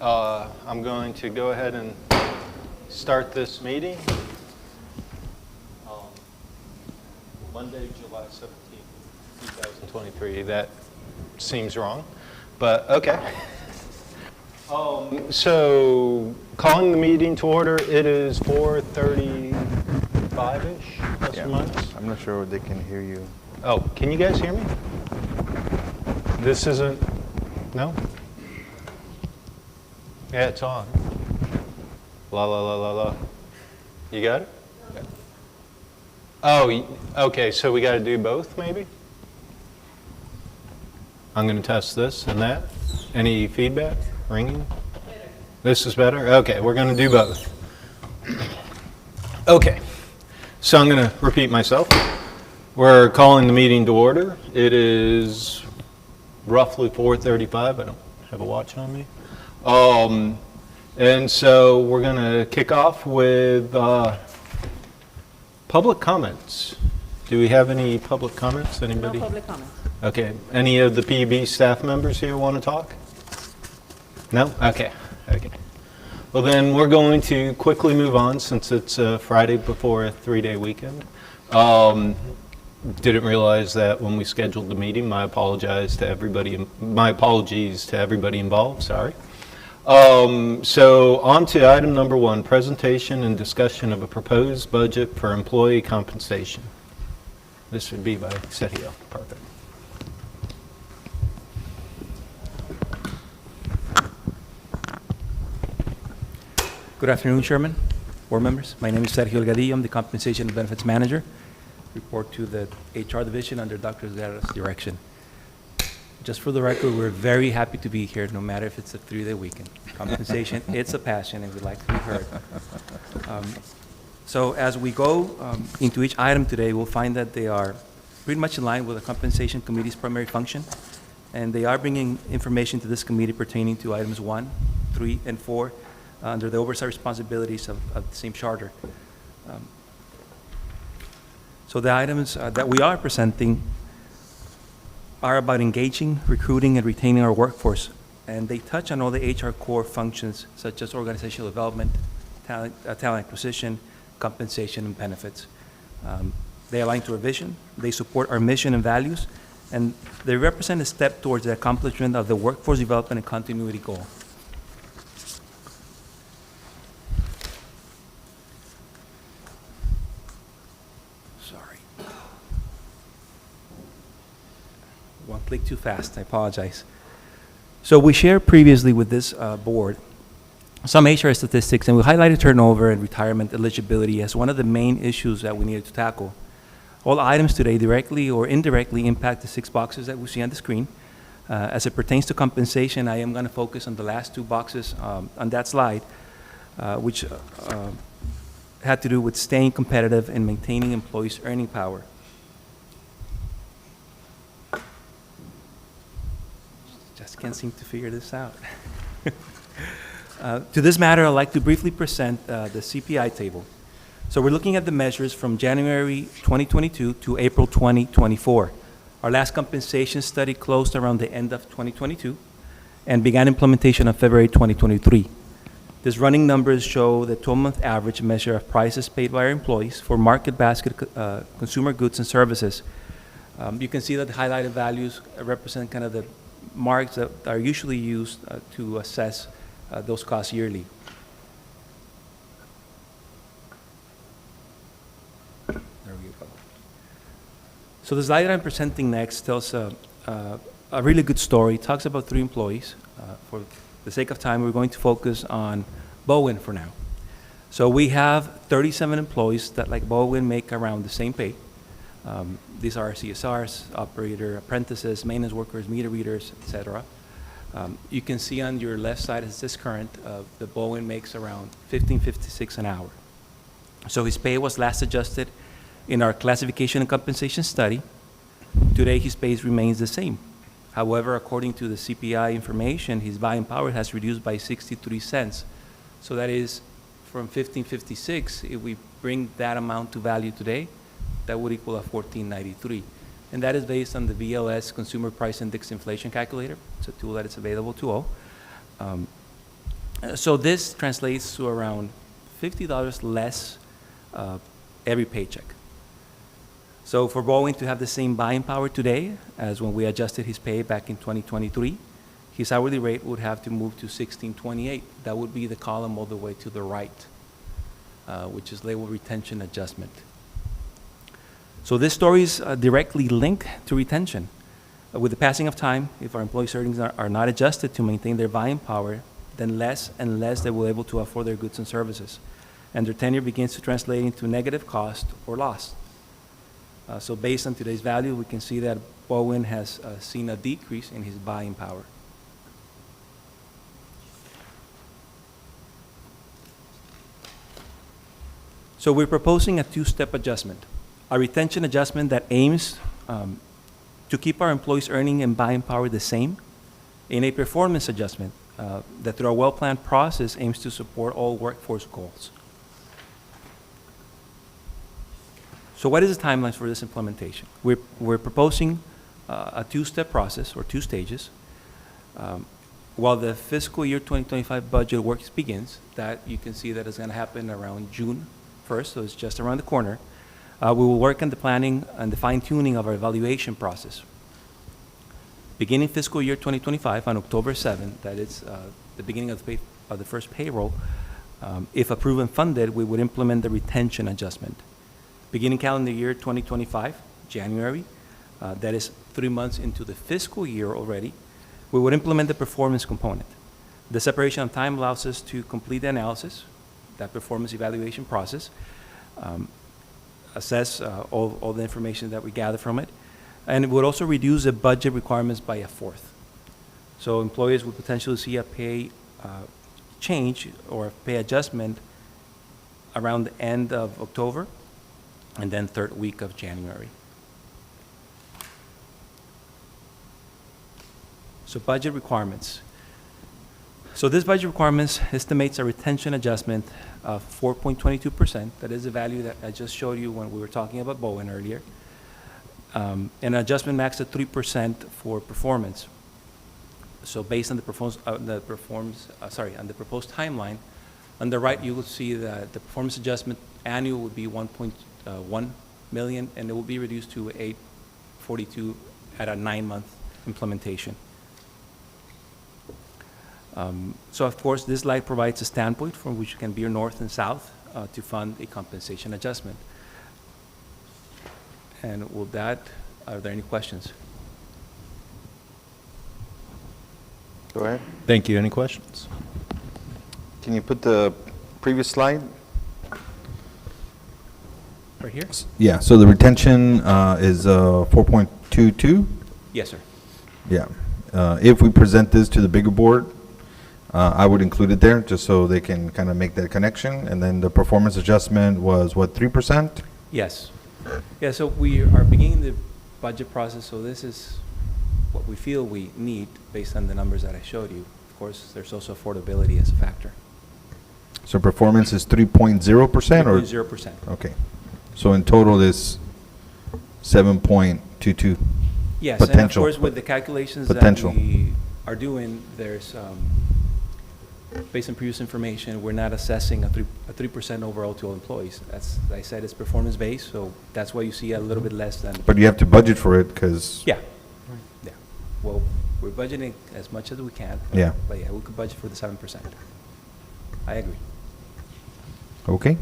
I'm going to go ahead and start this meeting. Monday, July 17th, 2023. That seems wrong, but okay. So calling the meeting to order. It is 4:35-ish, plus or minus. I'm not sure they can hear you. Oh, can you guys hear me? This isn't, no? Yeah, it's on. La la la la la. You got it? Yeah. Oh, okay, so we got to do both maybe? I'm going to test this and that. Any feedback? Ringing? Better. This is better? Okay, we're going to do both. Okay, so I'm going to repeat myself. We're calling the meeting to order. It is roughly 4:35. I don't have a watch on me. And so we're going to kick off with public comments. Do we have any public comments? Anybody? No public comments. Okay. Any of the PB staff members here want to talk? No? Okay. Okay. Well, then we're going to quickly move on since it's Friday before a 3-day weekend. Didn't realize that when we scheduled the meeting. My apologies to everybody involved. Sorry. So on to item number 1, presentation and discussion of a proposed budget for employee compensation. This would be by Sergio. Perfect. Good afternoon, Chairman, board members. My name is Sergio Elgadillo. I'm the Compensation and Benefits Manager. Report to the HR Division under Dr. Guerra's direction. Just for the record, we're very happy to be here, no matter if it's a 3-day weekend. Compensation, it's a passion, and we'd like to be heard. So as we go into each item today, we'll find that they are pretty much in line with the Compensation Committee's primary function, and they are bringing information to this committee pertaining to items 1, 3, and 4 under the oversight responsibilities of the same charter. So the items that we are presenting are about engaging, recruiting, and retaining our workforce. And they touch on all the HR core functions, such as organizational development, talent acquisition, compensation, and benefits. They align to our vision, they support our mission and values, and they represent a step towards the accomplishment of the workforce development and continuity goal. One click too fast, I apologize. So we shared previously with this board some HR statistics, and we highlighted turnover and retirement eligibility as one of the main issues that we needed to tackle. All items today directly or indirectly impact the 6 boxes that we see on the screen. As it pertains to compensation, I am going to focus on the last 2 boxes on that slide, which had to do with staying competitive and maintaining employees' earning power. Just can't seem to figure this out. To this matter, I'd like to briefly present the CPI table. So we're looking at the measures from January 2022 to April 2024. Our last compensation study closed around the end of 2022 and began implementation on February 2023. These running numbers show the 12-month average measure of prices paid by our employees for market basket consumer goods and services. You can see that the highlighted values represent kind of the marks that are usually used to assess those costs yearly. There we go. So the slide that I'm presenting next tells a really good story. It talks about 3 employees. For the sake of time, we're going to focus on Bowen for now. So we have 37 employees that, like Bowen, make around the same pay. These are CSRs, operator apprentices, maintenance workers, meter readers, etc. You can see on your left side, as this current, the Bowen makes around $15.56 an hour. So his pay was last adjusted in our classification and compensation study. Today, his pay remains the same. However, according to the CPI information, his buying power has reduced by 63 cents. So that is from $15.56. If we bring that amount to value today, that would equal a $14.93. And that is based on the VLS Consumer Price Index Inflation Calculator. It's a tool that is available to all. So this translates to around $50 less every paycheck. So for Bowen to have the same buying power today as when we adjusted his pay back in 2023, his hourly rate would have to move to $16.28. That would be the column all the way to the right, which is labeled retention adjustment. So this story is directly linked to retention. With the passing of time, if our employees' earnings are not adjusted to maintain their buying power, then less and less they will be able to afford their goods and services. And their tenure begins to translate into negative cost or loss. So based on today's value, we can see that Bowen has seen a decrease in his buying power. So we're proposing a two-step adjustment. A retention adjustment that aims to keep our employees' earning and buying power the same, and a performance adjustment that through a well-planned process aims to support all workforce goals. So what is the timeline for this implementation? We're proposing a two-step process, or 2 stages. While the fiscal year 2025 budget work begins, that you can see that is going to happen around June 1st, so it's just around the corner. We will work on the planning and the fine-tuning of our evaluation process. Beginning fiscal year 2025 on October 7th, that is the beginning of the first payroll, if approved and funded, we would implement the retention adjustment. Beginning calendar year 2025, January, that is 3 months into the fiscal year already, we would implement the performance component. The separation of time allows us to complete the analysis, that performance evaluation process, assess all the information that we gather from it, and it would also reduce the budget requirements by a fourth. So employers would potentially see a pay change or a pay adjustment around the end of October and then 3rd week of January. So budget requirements. So this budget requirements estimates a retention adjustment of 4.22%. That is the value that I just showed you when we were talking about Bowen earlier. And an adjustment max at 3% for performance. So based on the proposed timeline, on the right you will see that the performance adjustment annual would be 1.1 million, and it will be reduced to 842 at a 9-month implementation. So of course, this slide provides a standpoint from which you can veer north and south to fund a compensation adjustment. And with that, are there any questions? Go ahead. Thank you. Any questions? Can you put the previous slide? Right here? Yeah, so the retention is 4.22? Yes, sir. Yeah. If we present this to the bigger board, I would include it there, just so they can kind of make that connection. And then the performance adjustment was, what, 3%? Yes. Yeah, so we are beginning the budget process, so this is what we feel we need based on the numbers that I showed you. Of course, there's also affordability as a factor. So performance is 3.0% or? 0%. Okay. So in total, is 7.22. Yes, and of Potential. course, with the calculations Potential. that we are doing, there's, based on previous information, we're not assessing a 3% overall to all employees. That's, like I said, it's performance-based, so that's why you see a little bit less than. But you have to budget for it, because. Yeah. Yeah. Well, we're budgeting as much as we can. Yeah. But yeah, we could budget for the 7%. I agree. Okay.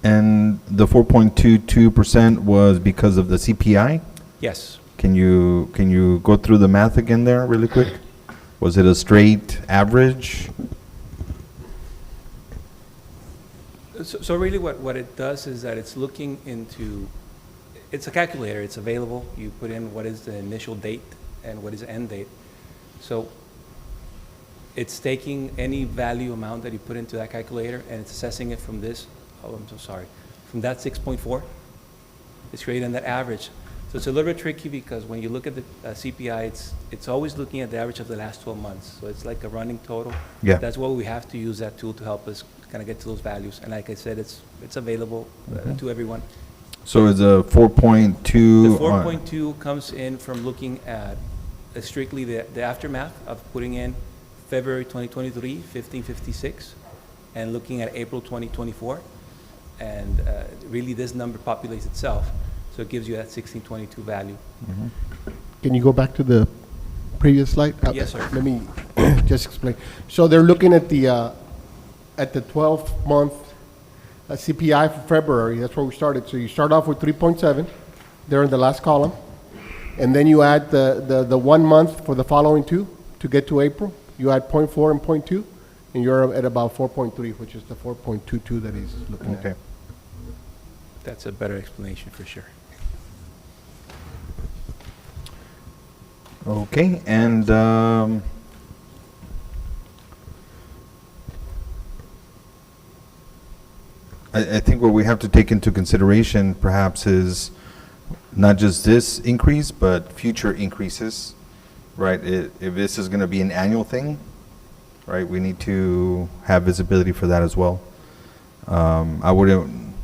And the 4.22% was because of the CPI? Yes. Can you go through the math again there really quick? Was it a straight average? So really what it does is that it's looking into, it's a calculator, it's available. You put in what is the initial date and what is the end date. So it's taking any value amount that you put into that calculator and it's assessing it from this, oh, I'm so sorry, from that 6.4. It's creating that average. So it's a little bit tricky because when you look at the CPI, it's always looking at the average of the last 12 months. So it's like a running total. Yeah. That's why we have to use that tool to help us kind of get to those values. And like I said, it's available to everyone. So it's a 4.2. The 4.2 comes in from looking at strictly the aftermath of putting in February 2023, 1556, and looking at April 2024. And really, this number populates itself, so it gives you that 1622 value. Can you go back to the previous slide? Yes, sir. Let me just explain. So they're looking at the 12-month CPI for February. That's where we started. So you start off with 3.7 there in the last column, and then you add the 1 month for the following two to get to April. You add 0.4 and 0.2, and you're at about 4.3, which is the 4.22 that he's looking at. Okay. That's a better explanation for sure. Okay, and I think what we have to take into consideration perhaps is not just this increase, but future increases, right? If this is going to be an annual thing, right, we need to have visibility for that as well. I wouldn't,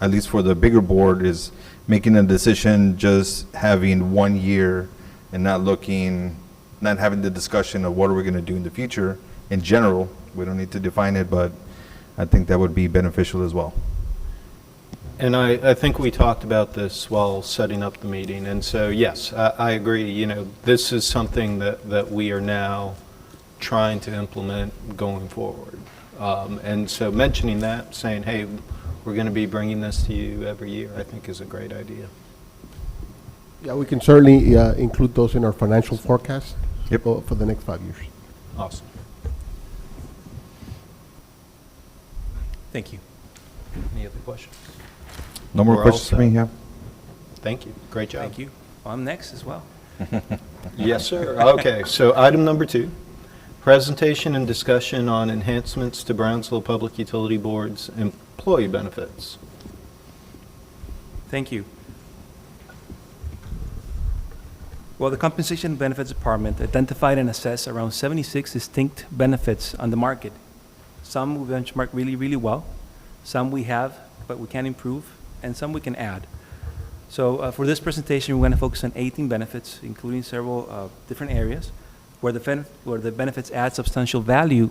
at least for the bigger board, is making a decision just having 1 year and not having the discussion of what are we going to do in the future in general. We don't need to define it, but I think that would be beneficial as well. And I think we talked about this while setting up the meeting, and so, yes, I agree. You know, this is something that we are now trying to implement going forward. And so mentioning that, saying, hey, we're going to be bringing this to you every year, I think is a great idea. Yeah, we can certainly include those in our financial forecast Yep. for the next 5 years. Awesome. Thank you. Any other questions? No more We're all questions for me, set. yeah? Thank you. Great job. Thank you. Well, I'm next as well. Yes, sir. Okay, so item number 2, presentation and discussion on enhancements to Brownsville Public Utility Board's employee benefits. Thank you. Well, the Compensation and Benefits Department identified and assessed around 76 distinct benefits on the market. Some we benchmark really, really well. Some we have, but we can improve, and some we can add. So for this presentation, we're going to focus on 18 benefits, including several different areas where the benefits add substantial value,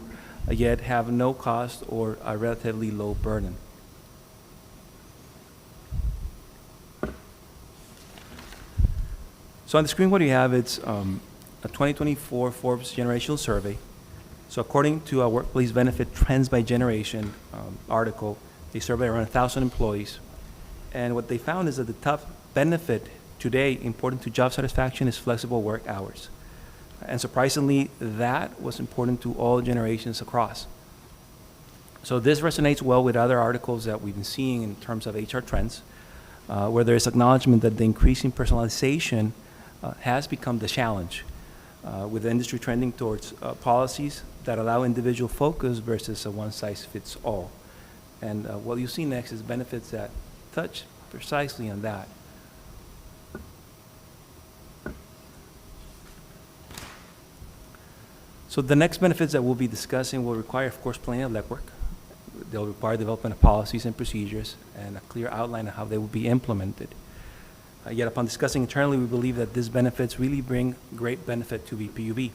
yet have no cost or a relatively low burden. So on the screen, what you have, it's a 2024 Forbes Generational Survey. So according to our Workplace Benefit Trends by Generation article, they surveyed around 1,000 employees. And what they found is that the top benefit today important to job satisfaction is flexible work hours. And surprisingly, that was important to all generations across. So this resonates well with other articles that we've been seeing in terms of HR trends, where there is acknowledgement that the increasing personalization has become the challenge, with the industry trending towards policies that allow individual focus versus a one-size-fits-all. And what you see next is benefits that touch precisely on that. So the next benefits that we'll be discussing will require, of course, plenty of legwork. They'll require development of policies and procedures and a clear outline of how they will be implemented. Yet upon discussing internally, we believe that these benefits really bring great benefit to BPUB.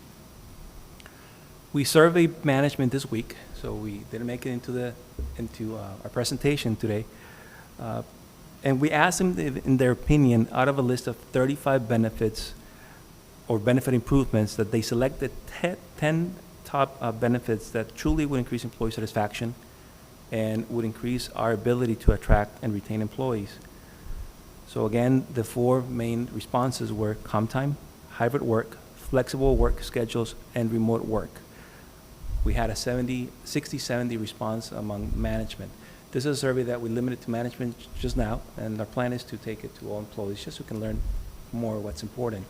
We surveyed management this week, so we didn't make it into our presentation today. And we asked them, in their opinion, out of a list of 35 benefits or benefit improvements, that they selected 10 top benefits that truly would increase employee satisfaction and would increase our ability to attract and retain employees. So again, the 4 main responses were calm time, hybrid work, flexible work schedules, and remote work. We had a 60-70 response among management. This is a survey that we limited to management just now, and our plan is to take it to all employees just so we can learn more what's important.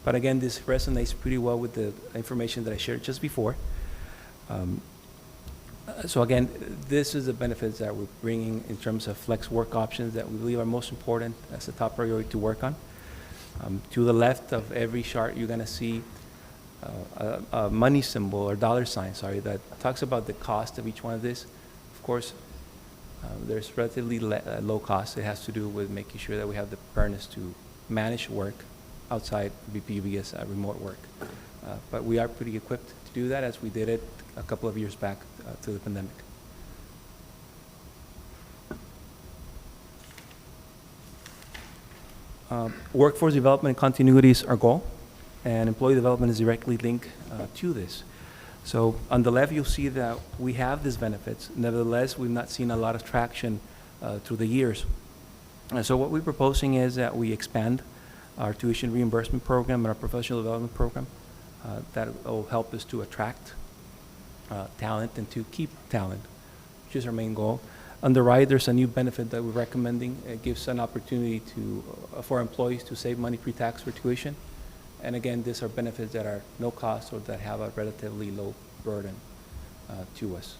But again, this resonates pretty well with the information that I shared just before. So again, this is the benefits that we're bringing in terms of flex work options that we believe are most important as a top priority to work on. To the left of every chart, you're going to see a money symbol or dollar sign, sorry, that talks about the cost of each one of these. Of course, There's relatively low cost. It has to do with making sure that we have the preparedness to manage work outside BPUB as remote work. But we are pretty equipped to do that as we did it a couple of years back through the pandemic. Workforce development and continuity is our goal, and employee development is directly linked to this. So on the left, you'll see that we have these benefits. Nevertheless, we've not seen a lot of traction through the years. And so what we're proposing is that we expand our tuition reimbursement program and our professional development program. That will help us to attract talent and to keep talent, which is our main goal. On the right, there's a new benefit that we're recommending. It gives an opportunity to, for employees to save money pre-tax for tuition. And again, these are benefits that are no cost or that have a relatively low burden to us.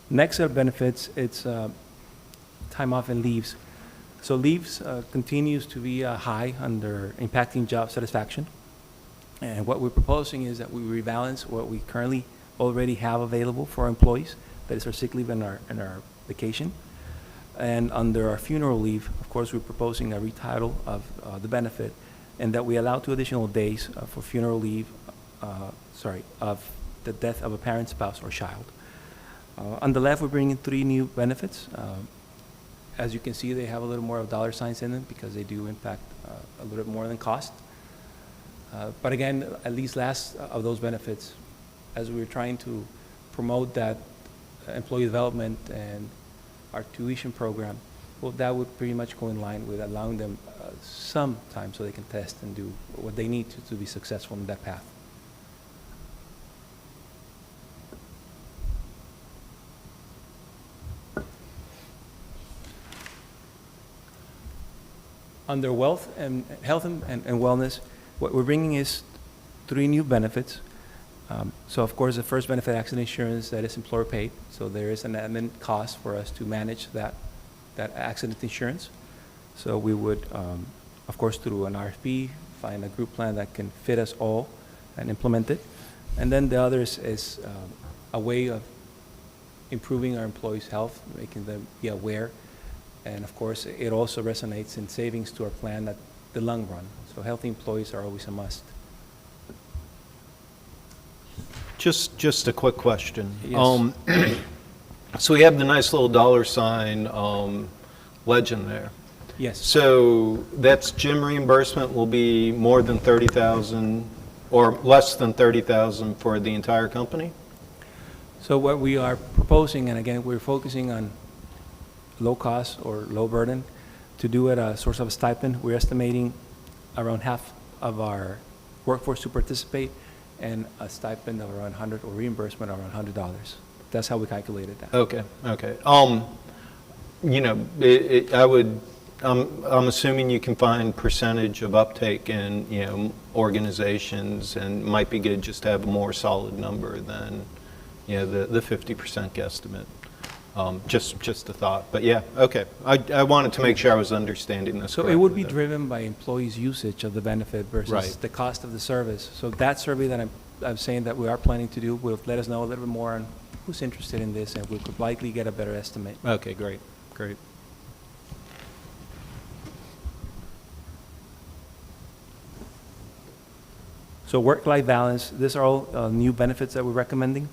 Next set of benefits, it's time off and leaves. So leaves continues to be high under impacting job satisfaction. And what we're proposing is that we rebalance what we currently already have available for our employees, that is our sick leave and our vacation. And under our funeral leave, of course, we're proposing a retitle of the benefit, and that we allow 2 additional days for funeral leave, of the death of a parent, spouse, or child. On the left, we're bringing 3 new benefits. As you can see, they have a little more of dollar signs in them because they do impact a little bit more than cost. But again, at least last of those benefits, as we were trying to promote that employee development and our tuition program, well, that would pretty much go in line with allowing them some time so they can test and do what they need to be successful in that path. Under wealth and health and wellness, what we're bringing is 3 new benefits. So of course, the first benefit, accident insurance, that is employer paid. So there is an admin cost for us to manage that accident insurance. So we would, of course, through an RFP, find a group plan that can fit us all and implement it. And then the other is a way of improving our employees' health, making them be aware. And of course, it also resonates in savings to our plan at the long run. So healthy employees are always a must. Just a quick question. Yes. So we have the nice little dollar sign legend there. Yes. So that's gym reimbursement will be more than 30,000 or less than 30,000 for the entire company? So what we are proposing, and again, we're focusing on low cost or low burden, to do it a source of a stipend. We're estimating around half of our workforce to participate, and a stipend of around 100 or reimbursement of around $100. That's how we calculated that. Okay. You know, I'm assuming you can find percentage of uptake in, you know, organizations, and might be good just to have a more solid number than, you know, the 50% guesstimate. Just a thought, but yeah, okay. I wanted to make sure I was understanding this So it correctly would be there. driven by employees' usage of the benefit versus Right. the cost of the service. So that survey that I'm saying that we are planning to do will let us know a little bit more on who's interested in this, and we could likely get a better estimate. Okay, great. So work-life balance, these are all new benefits that we're recommending.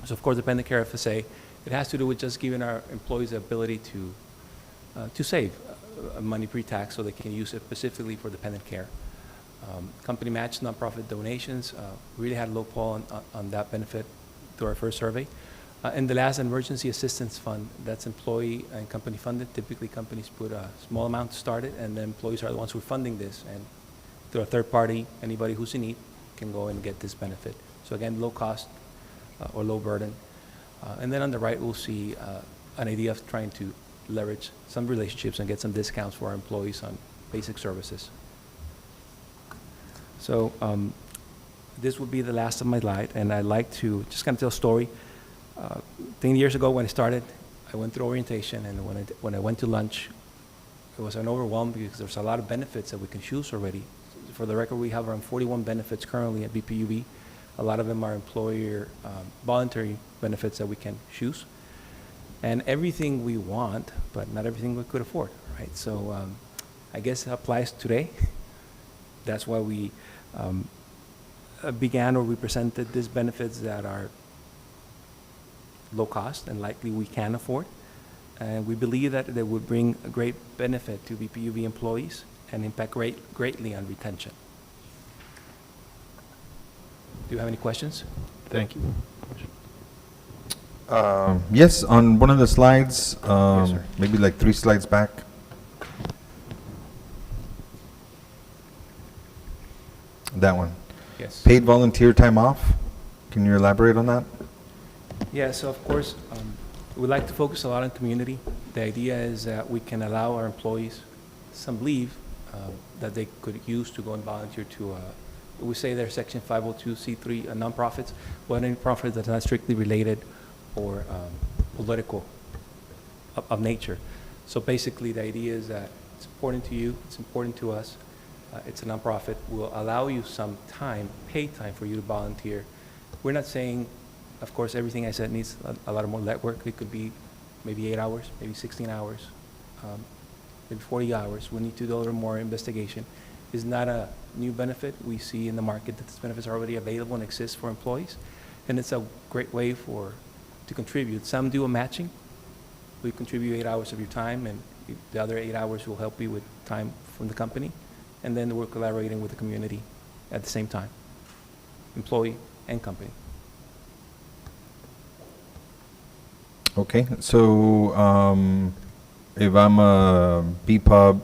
So of course, dependent care FSA, it has to do with just giving our employees the ability to save money pre-tax so they can use it specifically for dependent care. Company match nonprofit donations, really had a low pull on that benefit through our first survey. And the last, emergency assistance fund, that's employee and company funded. Typically, companies put a small amount to start it, and the employees are the ones who are funding this. And through a third party, anybody who's in need can go and get this benefit. So again, low cost or low burden. And then on the right, we'll see an idea of trying to leverage some relationships and get some discounts for our employees on basic services. So this will be the last of my slide, and I'd like to just kind of tell a story. 10 years ago when I started, I went through orientation, and when I went to lunch, it was an overwhelm because there's a lot of benefits that we can choose already for the record, we have around 41 benefits currently at BPUB. A lot of them are employer voluntary benefits that we can choose. And everything we want, but not everything we could afford, right? So I guess it applies today. That's why we began, or we presented these benefits that are low cost and likely we can afford. And we believe that they would bring a great benefit to BPUB employees and impact greatly on retention. Do you have any questions? Thank you. Yes, on one of the slides, sir. maybe like 3 slides back. That one. Yes. Paid volunteer time off. Can you elaborate on that? Yeah, so of course, we like to focus a lot on community. The idea is that we can allow our employees some leave that they could use to go and volunteer to, we say they're Section 502c3 nonprofits, but any profit that's not strictly related or political of nature. So basically, the idea is that it's important to you, it's important to us, it's a nonprofit, we'll allow you some time, paid time for you to volunteer. We're not saying, of course, everything I said needs a lot of more legwork. It could be maybe 8 hours, maybe 16 hours, maybe 40 hours. We need to do a little more investigation. It's not a new benefit. We see in the market that this benefit is already available and exists for employees, and it's a great way to contribute. Some do a matching. We contribute 8 hours of your time, and the other 8 hours will help you with time from the company, and then we're collaborating with the community at the same time, employee and company. Okay, so if I'm a BPUB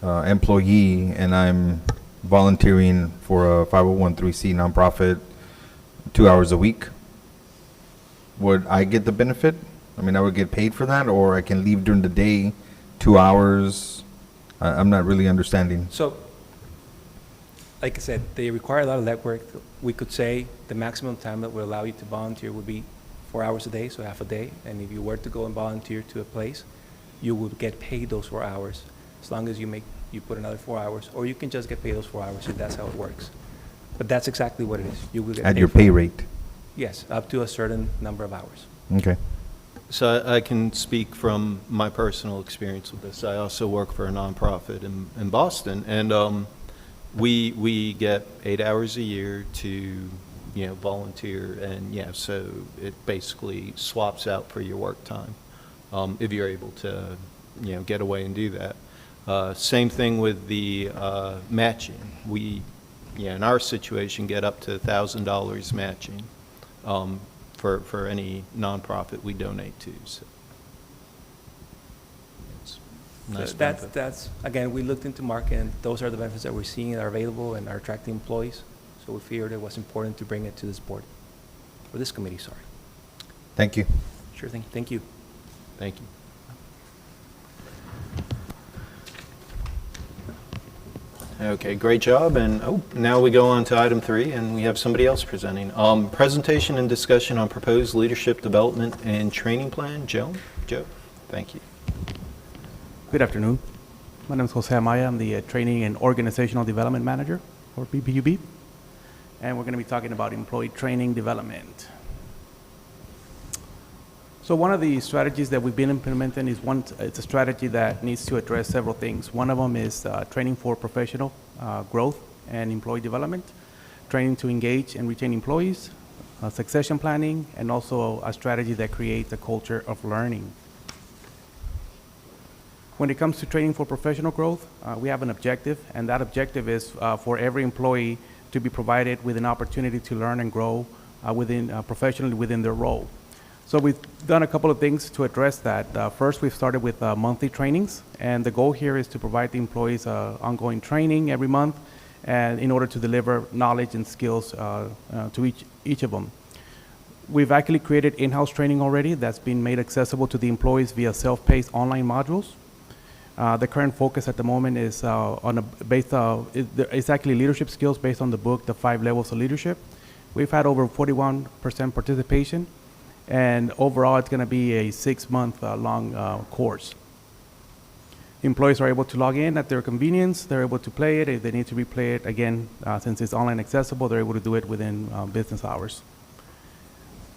employee and I'm volunteering for a 501(c)(3) nonprofit 2 hours a week, would I get the benefit? I mean, I would get paid for that, or I can leave during the day, 2 hours? I'm not really understanding. So, like I said, they require a lot of legwork. We could say the maximum time that will allow you to volunteer would be 4 hours a day, so half a day. And if you were to go and volunteer to a place, you would get paid those 4 hours, as long as you put another 4 hours, or you can just get paid those 4 hours if that's how it works. But that's exactly what it is. You will get At paid your for pay it. rate? Yes, up to a certain number of hours. Okay. So I can speak from my personal experience with this. I also work for a nonprofit in Boston, and we get 8 hours a year to volunteer, and so it basically swaps out for your work time if you're able to get away and do that. Same thing with the matching. We in our situation get up to $1,000 matching for any nonprofit we donate to. So it's a nice benefit. That's again, we looked into market, and those are the benefits that we're seeing that are available and are attracting employees. So we figured it was important to bring it to this board, or this committee, sorry. Thank you. Sure thing. Thank you. Thank you. Okay, great job. And now we go on to item 3, and we have somebody else presenting. Presentation and discussion on proposed leadership development and training plan. Joe, thank you. Good afternoon. My name is Jose Amaya. I'm the Training and Organizational Development Manager for BPUB. And we're going to be talking about employee training development. So one of the strategies that we've been implementing is it's a strategy that needs to address several things. One of them is training for professional growth and employee development, training to engage and retain employees, succession planning, and also a strategy that creates a culture of learning. When it comes to training for professional growth, we have an objective, and that objective is for every employee to be provided with an opportunity to learn and grow professionally within their role. So we've done a couple of things to address that. First, we've started with monthly trainings, and the goal here is to provide the employees ongoing training every month, and in order to deliver knowledge and skills to each of them. We've actually created in-house training already that's been made accessible to the employees via self-paced online modules. The current focus at the moment is it's actually leadership skills based on the book, The 5 Levels of Leadership. We've had over 41% participation, and overall it's going to be a 6-month long course. Employees are able to log in at their convenience. They're able to play it. If they need to replay it, again, since it's online accessible, they're able to do it within business hours.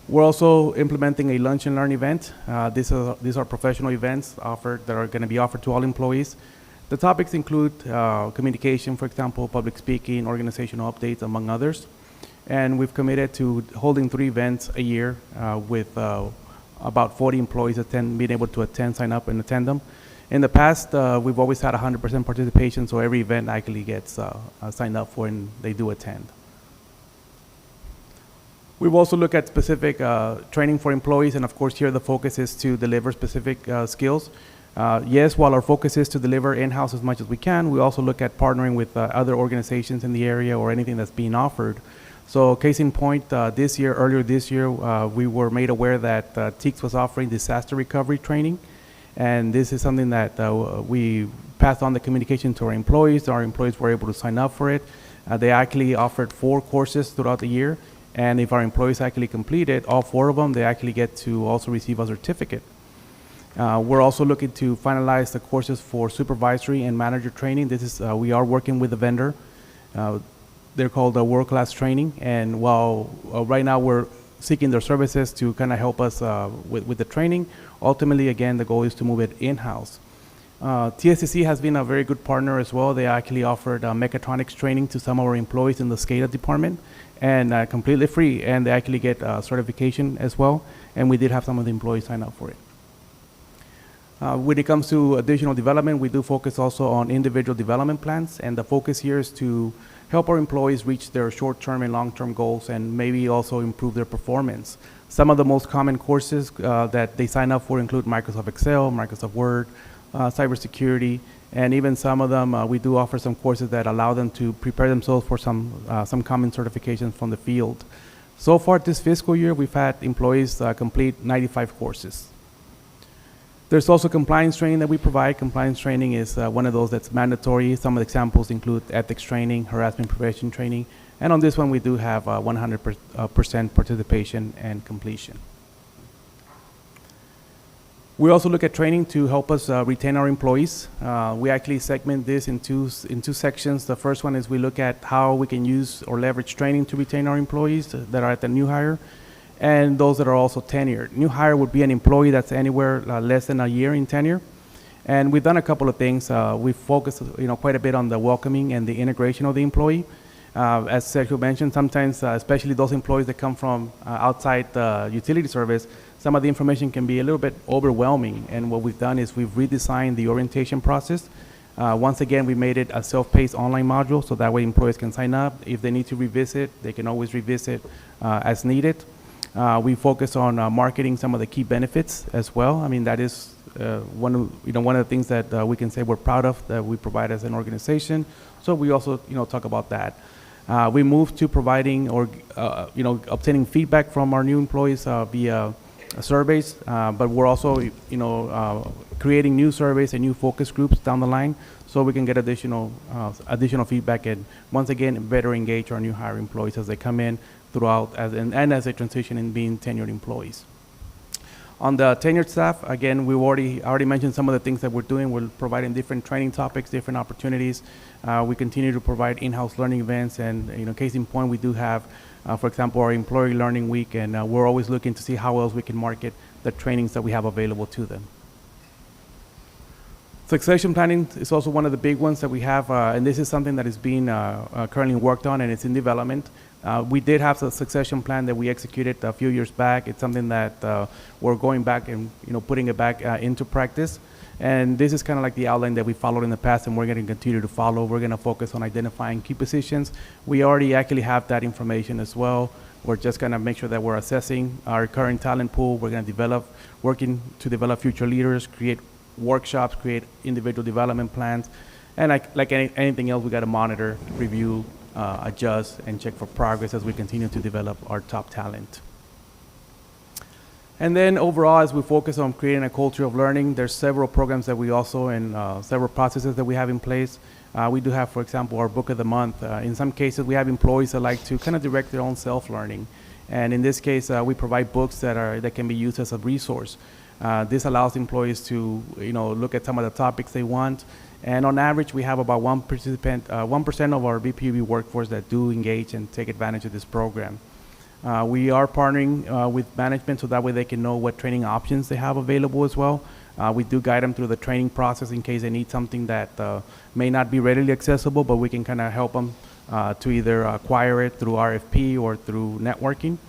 We're also implementing a lunch and learn event. These are professional events offered that are going to be offered to all employees. The topics include communication, for example, public speaking, organizational updates, among others. And we've committed to holding 3 events a year with about 40 employees being able to attend, sign up, and attend them. In the past, we've always had 100% participation, so every event actually gets signed up for and they do attend. We've also looked at specific training for employees, and of course here the focus is to deliver specific skills. Yes, while our focus is to deliver in-house as much as we can, we also look at partnering with other organizations in the area or anything that's being offered. So case in point, earlier this year, we were made aware that TEEX was offering disaster recovery training. And this is something that we passed on the communication to our employees. Our employees were able to sign up for it. They actually offered 4 courses throughout the year. And if our employees actually completed all 4 of them, they actually get to also receive a certificate. We're also looking to finalize the courses for supervisory and manager training. We are working with a vendor. They're called World Class Training. And while right now we're seeking their services to kind of help us with the training, ultimately, again, the goal is to move it in-house. TSCC has been a very good partner as well. They actually offered mechatronics training to some of our employees in the SCADA department, and completely free, and they actually get certification as well, and we did have some of the employees sign up for it. When it comes to additional development, we do focus also on individual development plans, and the focus here is to help our employees reach their short-term and long-term goals and maybe also improve their performance. Some of the most common courses that they sign up for include Microsoft Excel, Microsoft Word, cybersecurity, and even some of them, we do offer some courses that allow them to prepare themselves for some common certifications from the field. So far this fiscal year, we've had employees complete 95 courses. There's also compliance training that we provide. Compliance training is one of those that's mandatory. Some of the examples include ethics training, harassment prevention training, and on this one we do have 100% participation and completion. We also look at training to help us retain our employees. We actually segment this in two sections. The first one is we look at how we can use or leverage training to retain our employees that are at the new hire, and those that are also tenured. New hire would be an employee that's anywhere less than a year in tenure. And we've done a couple of things. We've focused quite a bit on the welcoming and the integration of the employee. As Sergio mentioned, sometimes, especially those employees that come from outside the utility service, some of the information can be a little bit overwhelming. And what we've done is we've redesigned the orientation process. Once again, we made it a self-paced online module, so that way employees can sign up. If they need to revisit, they can always revisit as needed. We focus on marketing some of the key benefits as well. I mean, that is one of the things that we can say we're proud of that we provide as an organization. So we also talk about that. We moved to providing or obtaining feedback from our new employees via surveys, but we're also creating new surveys and new focus groups down the line, so we can get additional feedback and once again better engage our new hire employees as they come in throughout and as they transition in being tenured employees. On the tenured staff, again, we already mentioned some of the things that we're doing. We're providing different training topics, different opportunities. We continue to provide in-house learning events, and case in point, we do have, for example, our Employee Learning Week, and we're always looking to see how else we can market the trainings that we have available to them. Succession planning is also one of the big ones that we have, and this is something that is being currently worked on, and it's in development. We did have a succession plan that we executed a few years back. It's something that we're going back and putting it back into practice. And this is kind of like the outline that we followed in the past, and we're going to continue to follow. We're going to focus on identifying key positions. We already actually have that information as well. We're just going to make sure that we're assessing our current talent pool. We're going to working to develop future leaders, create workshops, create individual development plans, and like anything else, we got to monitor, review, adjust, and check for progress as we continue to develop our top talent. And then overall, as we focus on creating a culture of learning, there's several programs that we also and several processes that we have in place. We do have, for example, our book of the month. In some cases, we have employees that like to kind of direct their own self-learning. And in this case, we provide books that can be used as a resource. This allows employees to, look at some of the topics they want. And on average, we have about 1% of our BPUB workforce that do engage and take advantage of this program. We are partnering with management so that way they can know what training options they have available as well. We do guide them through the training process in case they need something that may not be readily accessible, but we can kind of help them to either acquire it through RFP or through networking.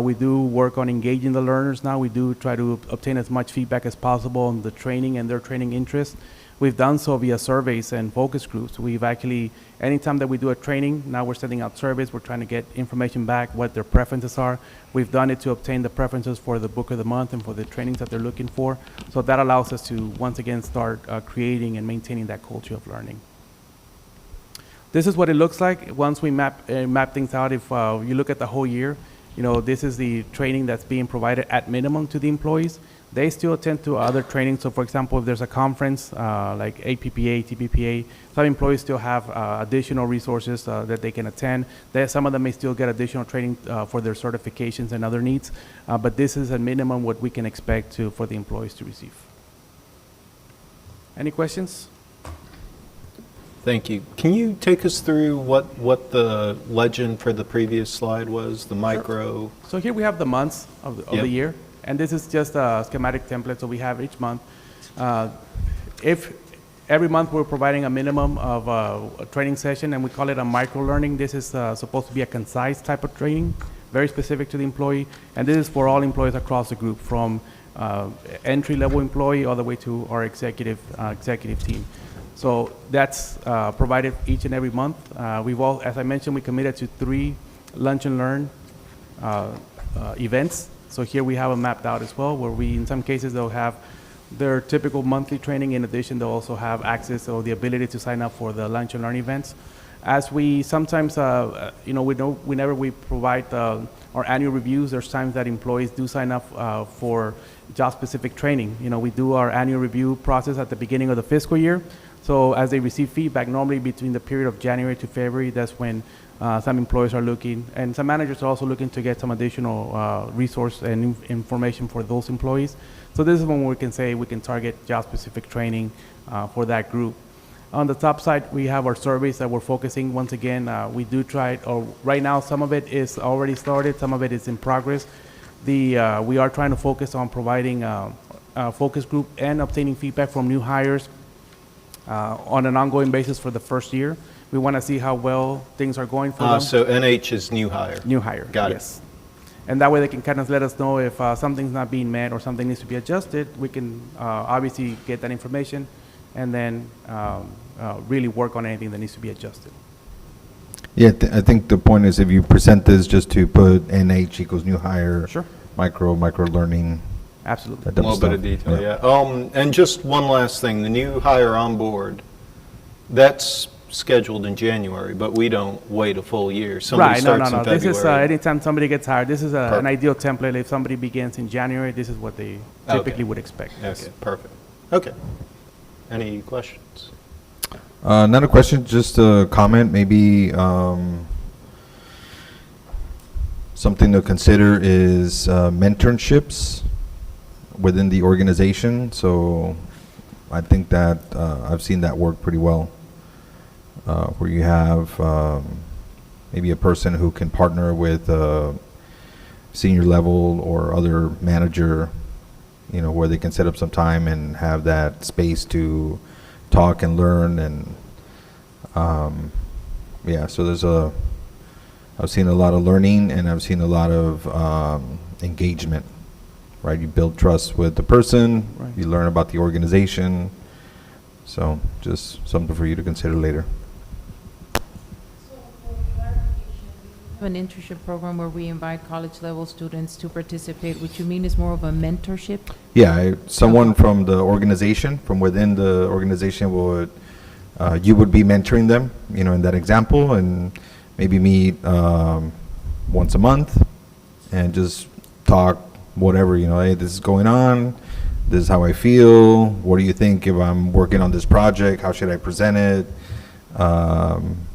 We do work on engaging the learners now. We do try to obtain as much feedback as possible on the training and their training interests. We've done so via surveys and focus groups. We've actually, anytime that we do a training, now we're sending out surveys. We're trying to get information back, what their preferences are. We've done it to obtain the preferences for the book of the month and for the trainings that they're looking for. So that allows us to, once again, start creating and maintaining that culture of learning. This is what it looks like once we map things out. If you look at the whole year, this is the training that's being provided at minimum to the employees. They still attend to other trainings. So, for example, if there's a conference like APPA, TPPA, some employees still have additional resources that they can attend. Some of them may still get additional training for their certifications and other needs. But this is a minimum what we can expect for the employees to receive. Any questions? Thank you. Can you take us through what the legend for the previous slide was, the micro? So here we have the months of Yep. the year, and this is just a schematic template, so we have each month. If every month we're providing a minimum of a training session, and we call it a micro-learning. This is supposed to be a concise type of training, very specific to the employee, and this is for all employees across the group, from entry-level employee all the way to our executive team. So that's provided each and every month. As I mentioned, we committed to 3 lunch and learn events. So here we have them mapped out as well, where in some cases, they'll have their typical monthly training. In addition, they'll also have access or the ability to sign up for the lunch and learn events. As we sometimes, whenever we provide our annual reviews, there's times that employees do sign up for job-specific training. We do our annual review process at the beginning of the fiscal year. So as they receive feedback, normally between the period of January to February, that's when some employees are looking, and some managers are also looking to get some additional resource and information for those employees. So this is when we can say we can target job-specific training for that group. On the top side, we have our surveys that we're focusing. Once again, we do try, right now some of it is already started, some of it is in progress. We are trying to focus on providing a focus group and obtaining feedback from new hires on an ongoing basis for the first year. We want to see how well things are going for them. So NH is new hire. New hire. Got it. Yes. And that way they can kind of let us know if something's not being met or something needs to be adjusted. We can obviously get that information and then really work on anything that needs to be adjusted. Yeah, I think the point is if you present this just to put NH equals new hire, Sure. micro learning, Absolutely. that A type little of bit of stuff. detail, yeah. And just one last thing, the new hire on board, that's scheduled in January, but we don't wait a full year. Somebody Right, no. starts in February. This is anytime somebody gets hired, this is an Perfect. ideal template. If somebody begins in January, this is what they typically would expect. Okay, perfect. Okay. Any questions? Not a question, just a comment, maybe something to consider is mentorships within the organization. So I think that I've seen that work pretty well, where you have maybe a person who can partner with a senior level or other manager, where they can set up some time and have that space to talk and learn. And so I've seen a lot of learning, and I've seen a lot of engagement, right? You build trust with the person, Right. you learn about the organization. So just something for you to consider later. An internship program where we invite college level students to participate, which you mean is more of a mentorship? Yeah, someone from the organization, from within the organization would, you would be mentoring them, in that example, and maybe meet once a month and just talk whatever, hey, this is going on, this is how I feel, what do you think if I'm working on this project, how should I present it,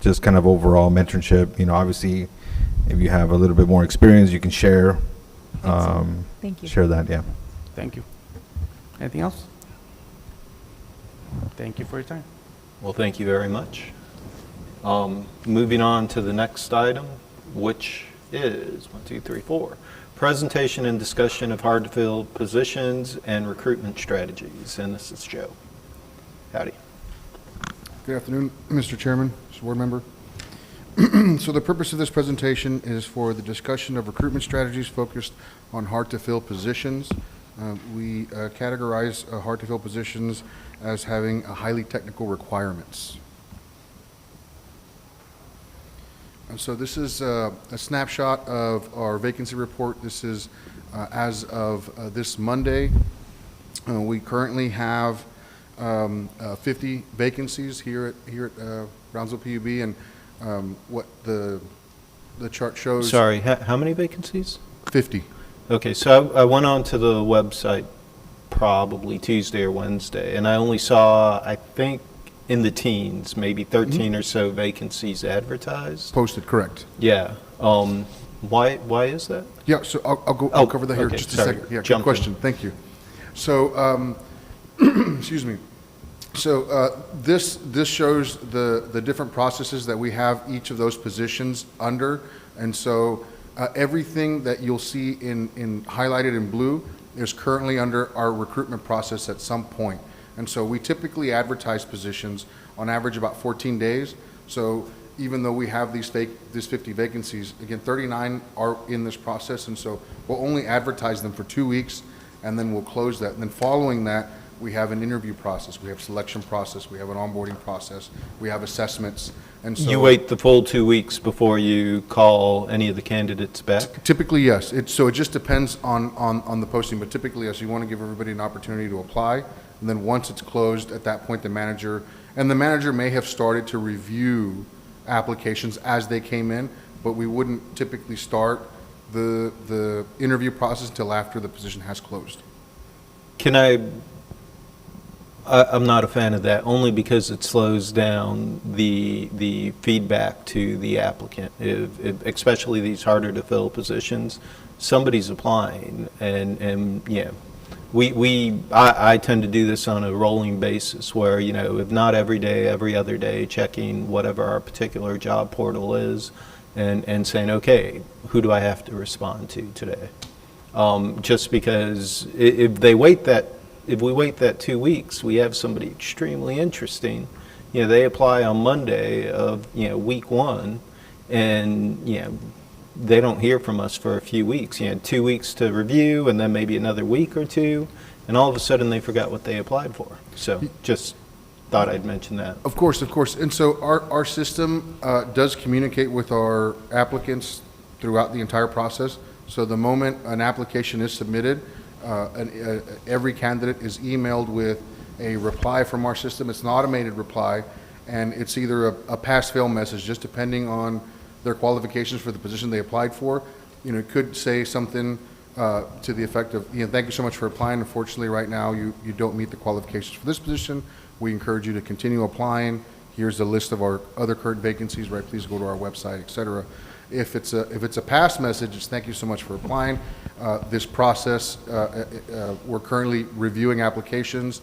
just kind of overall mentorship, obviously if you have a little bit more experience, you can share, Thank you. share that, yeah. Thank you. Anything else? Thank you for your time. Well, thank you very much. Moving on to the next item, which is 4. Presentation and discussion of hard-to-fill positions and recruitment strategies. And this is Joe. Howdy. Good afternoon, Mr. Chairman, Mr. Board Member. So the purpose of this presentation is for the discussion of recruitment strategies focused on hard-to-fill positions. We categorize hard-to-fill positions as having highly technical requirements. And so this is a snapshot of our vacancy report. This is as of this Monday. We currently have 50 vacancies here at Brownsville PUB, and what the chart shows. Sorry, how many vacancies? 50. Okay, so I went on to the website probably Tuesday or Wednesday, and I only saw, I think, in the teens, maybe 13 or so vacancies advertised. Posted, correct. Yeah. Why is that? Yeah, so I'll Oh, cover that here okay, just a sorry. second. Yeah, good Jumped in. question. Thank you. So, excuse me. So this shows the different processes that we have each of those positions under, and so everything that you'll see in highlighted in blue is currently under our recruitment process at some point. And so we typically advertise positions on average about 14 days. So even though we have these 50 vacancies, again, 39 are in this process, and so we'll only advertise them for 2 weeks, and then we'll close that. And then following that, we have an interview process, we have selection process, we have an onboarding process, we have assessments, and so. You wait the full 2 weeks before you call any of the candidates back? Typically, yes. So it just depends on the posting, but typically, yes, you want to give everybody an opportunity to apply. And then once it's closed, at that point, the manager may have started to review applications as they came in, but we wouldn't typically start the interview process until after the position has closed. I'm not a fan of that, only because it slows down the feedback to the applicant. Especially these harder to fill positions, somebody's applying, and yeah, I tend to do this on a rolling basis, where, you know, if not every day, every other day, checking whatever our particular job portal is, and saying, okay, who do I have to respond to today? Just because if we wait that 2 weeks, we have somebody extremely interesting. You know, they apply on Monday of, you know, week 1, and, you know, they don't hear from us for a few weeks. You know, 2 weeks to review, and then maybe another week or two, and all of a sudden they forgot what they applied for. So just thought I'd mention that. Of course. And so our system does communicate with our applicants throughout the entire process. So the moment an application is submitted, every candidate is emailed with a reply from our system. It's an automated reply, and it's either a pass-fail message, just depending on their qualifications for the position they applied for. You know, it could say something to the effect of, you know, thank you so much for applying. Unfortunately, right now, you don't meet the qualifications for this position. We encourage you to continue applying. Here's a list of our other current vacancies, right? Please go to our website, et cetera. If it's a pass message, it's thank you so much for applying. This process, we're currently reviewing applications.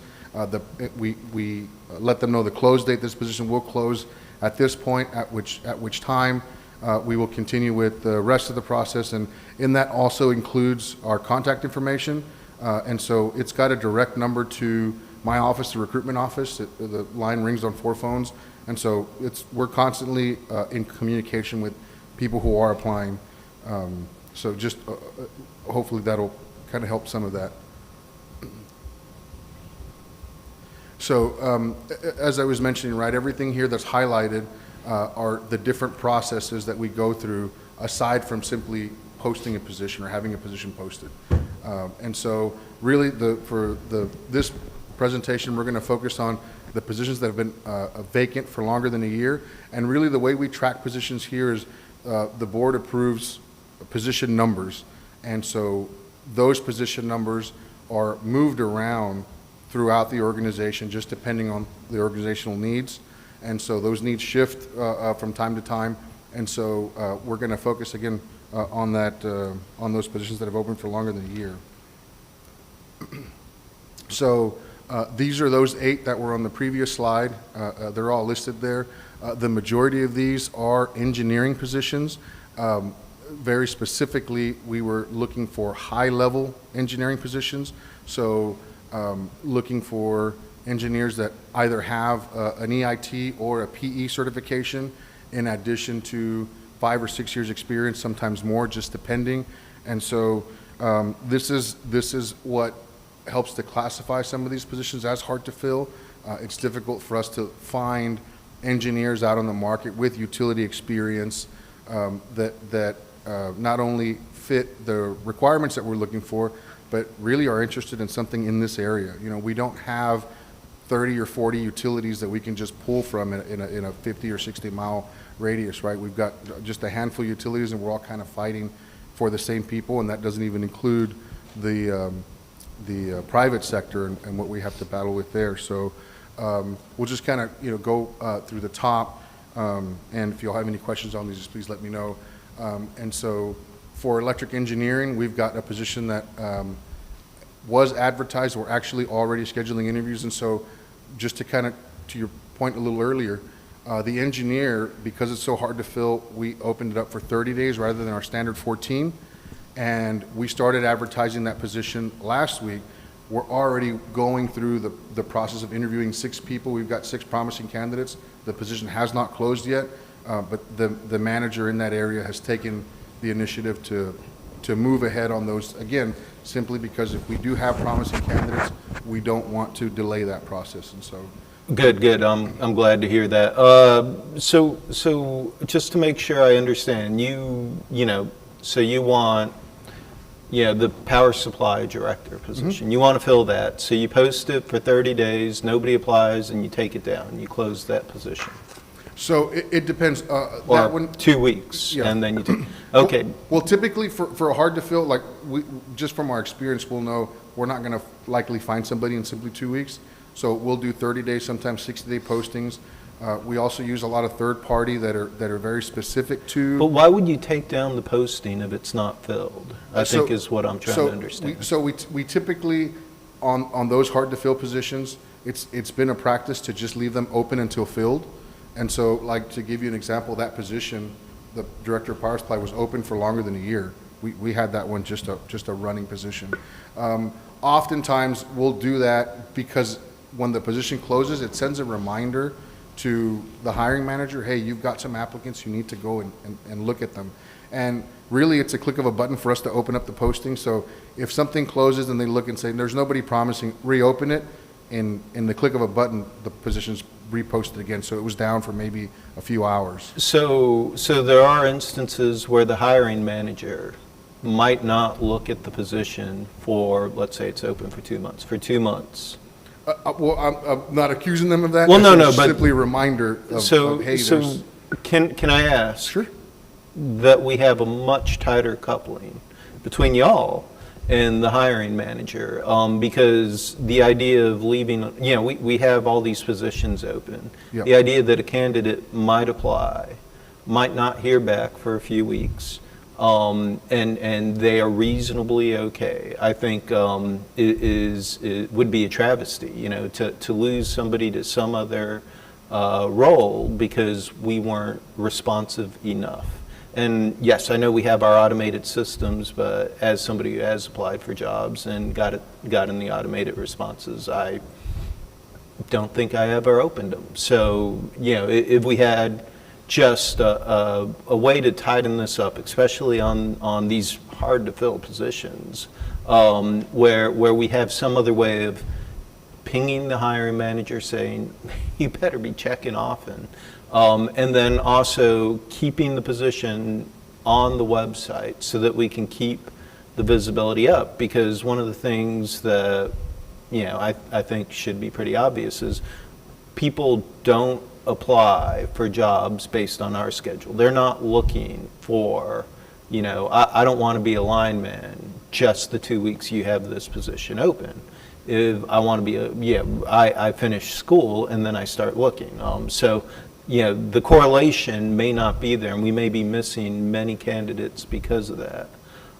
We let them know the close date. This position will close at this point, at which time we will continue with the rest of the process, and in that also includes our contact information. And so it's got a direct number to my office, the recruitment office. The line rings on 4 phones, and so we're constantly in communication with people who are applying. So just hopefully that'll kind of help some of that. So as I was mentioning, right, everything here that's highlighted are the different processes that we go through aside from simply posting a position or having a position posted. And so really this presentation, we're going to focus on the positions that have been vacant for longer than a year. And really the way we track positions here is the board approves position numbers. And so those position numbers are moved around throughout the organization, just depending on the organizational needs. And so those needs shift from time to time, And so we're going to focus again on those positions that have opened for longer than a year. So these are those 8 that were on the previous slide. They're all listed there. The majority of these are engineering positions. Very specifically, we were looking for high-level engineering positions. So looking for engineers that either have an EIT or a PE certification, in addition to 5 or 6 years experience, sometimes more, just depending. And so this is what helps to classify some of these positions as hard to fill. It's difficult for us to find engineers out on the market with utility experience that not only fit the requirements that we're looking for, but really are interested in something in this area. You know, we don't have 30 or 40 utilities that we can just pull from in a 50 or 60 mile radius, right? We've got just a handful of utilities, and we're all kind of fighting for the same people, and that doesn't even include the private sector and what we have to battle with there. So we'll just kind of go through the top, and if you all have any questions on these, just please let me know. And so for electric engineering, we've got a position that was advertised. We're actually already scheduling interviews, and so just to your point a little earlier, the engineer, because it's so hard to fill, we opened it up for 30 days rather than our standard 14. And we started advertising that position last week. We're already going through the process of interviewing 6 people. We've got 6 promising candidates. The position has not closed yet, but the manager in that area has taken the initiative to move ahead on those, again, simply because if we do have promising candidates, we don't want to delay that process. And so Good. I'm glad to hear that. So just to make sure I understand, so you want, the power supply director position. You want to fill that. So you post it for 30 days, nobody applies, and you take it down. You close that position. So it depends. That Or one, 2 weeks, Yeah. and then you take, okay. Well, typically for a hard to fill, like just from our experience, we'll know we're not going to likely find somebody in simply 2 weeks. So we'll do 30-day, sometimes 60-day postings. We also use a lot of third-party that are very specific to. But why would you take down the posting if it's not filled? I think is what I'm trying to understand. We typically, on those hard-to-fill positions, it's been a practice to just leave them open until filled. And so, like, to give you an example, that position, the director of power supply, was open for longer than a year. We had that one just a running position. Oftentimes, we'll do that because when the position closes, it sends a reminder to the hiring manager, hey, you've got some applicants, you need to go and look at them. And really, it's a click of a button for us to open up the posting. So if something closes and they look and say, there's nobody promising, reopen it. In the click of a button, the position's reposted again. So it was down for maybe a few hours. So there are instances where the hiring manager might not look at the position for, let's say it's open for 2 months, Well, I'm not accusing them of that. Well, no, It's but simply a reminder of hey, there's. Can I ask? Sure. That we have a much tighter coupling between y'all and the hiring manager, because the idea of leaving, we have all these positions open. Yep. The idea that a candidate might apply, might not hear back for a few weeks, and they are reasonably okay. I think it would be a travesty, to lose somebody to some other role because we weren't responsive enough. And yes, I know we have our automated systems, but as somebody who has applied for jobs and got in the automated responses, I don't think I ever opened them. So, if we had just a way to tighten this up, especially on these hard to fill positions, where we have some other way of pinging the hiring manager saying, you better be checking often. And then also keeping the position on the website so that we can keep the visibility up. Because one of the things that, I think should be pretty obvious is people don't apply for jobs based on our schedule. They're not looking for, I don't want to be a lineman just the 2 weeks you have this position open. If I want to be I finish school and then I start looking. So the correlation may not be there, and we may be missing many candidates because of that.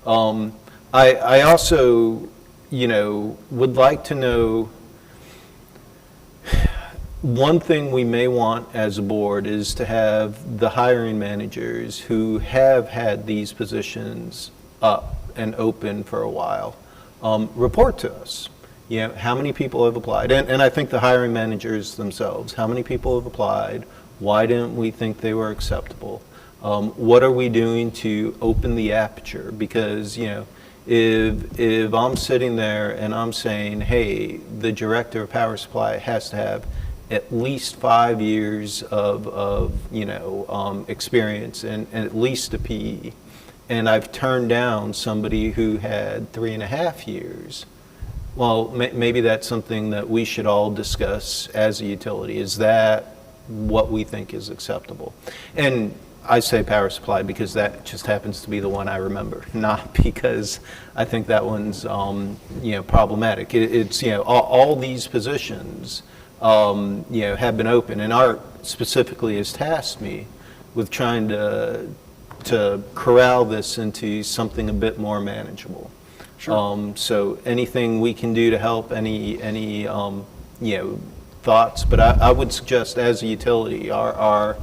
I also, would like to know, one thing we may want as a board is to have the hiring managers who have had these positions up and open for a while, report to us. How many people have applied? And I think the hiring managers themselves, how many people have applied? Why didn't we think they were acceptable? What are we doing to open the aperture? Because, if I'm sitting there and I'm saying, hey, the director of power supply has to have at least 5 years of experience and at least a PE, and I've turned down somebody who had 3.5 years, well, maybe that's something that we should all discuss as a utility. Is that what we think is acceptable? And I say power supply because that just happens to be the one I remember, not because I think that one's problematic. It's all these positions have been open, and Art specifically has tasked me with trying to corral this into something a bit more manageable. Sure. So anything we can do to help, any thoughts, but I would suggest as a utility, our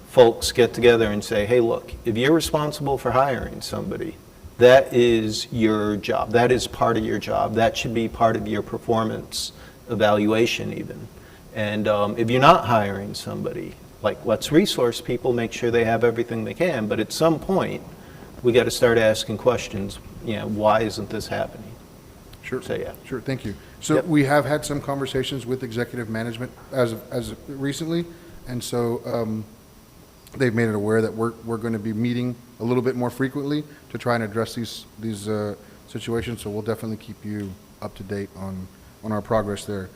folks get together and say, hey, look, if you're responsible for hiring somebody, that is your job. That is part of your job. That should be part of your performance evaluation even. And if you're not hiring somebody, let's resource people, make sure they have everything they can, but at some point, we got to start asking questions, why isn't this happening? Sure. So, yeah. Sure, thank you. So we have had some conversations with executive management as recently, and so they've made it aware that we're going to be meeting a little bit more frequently to try and address these situations. So we'll definitely keep you up to date on our progress there.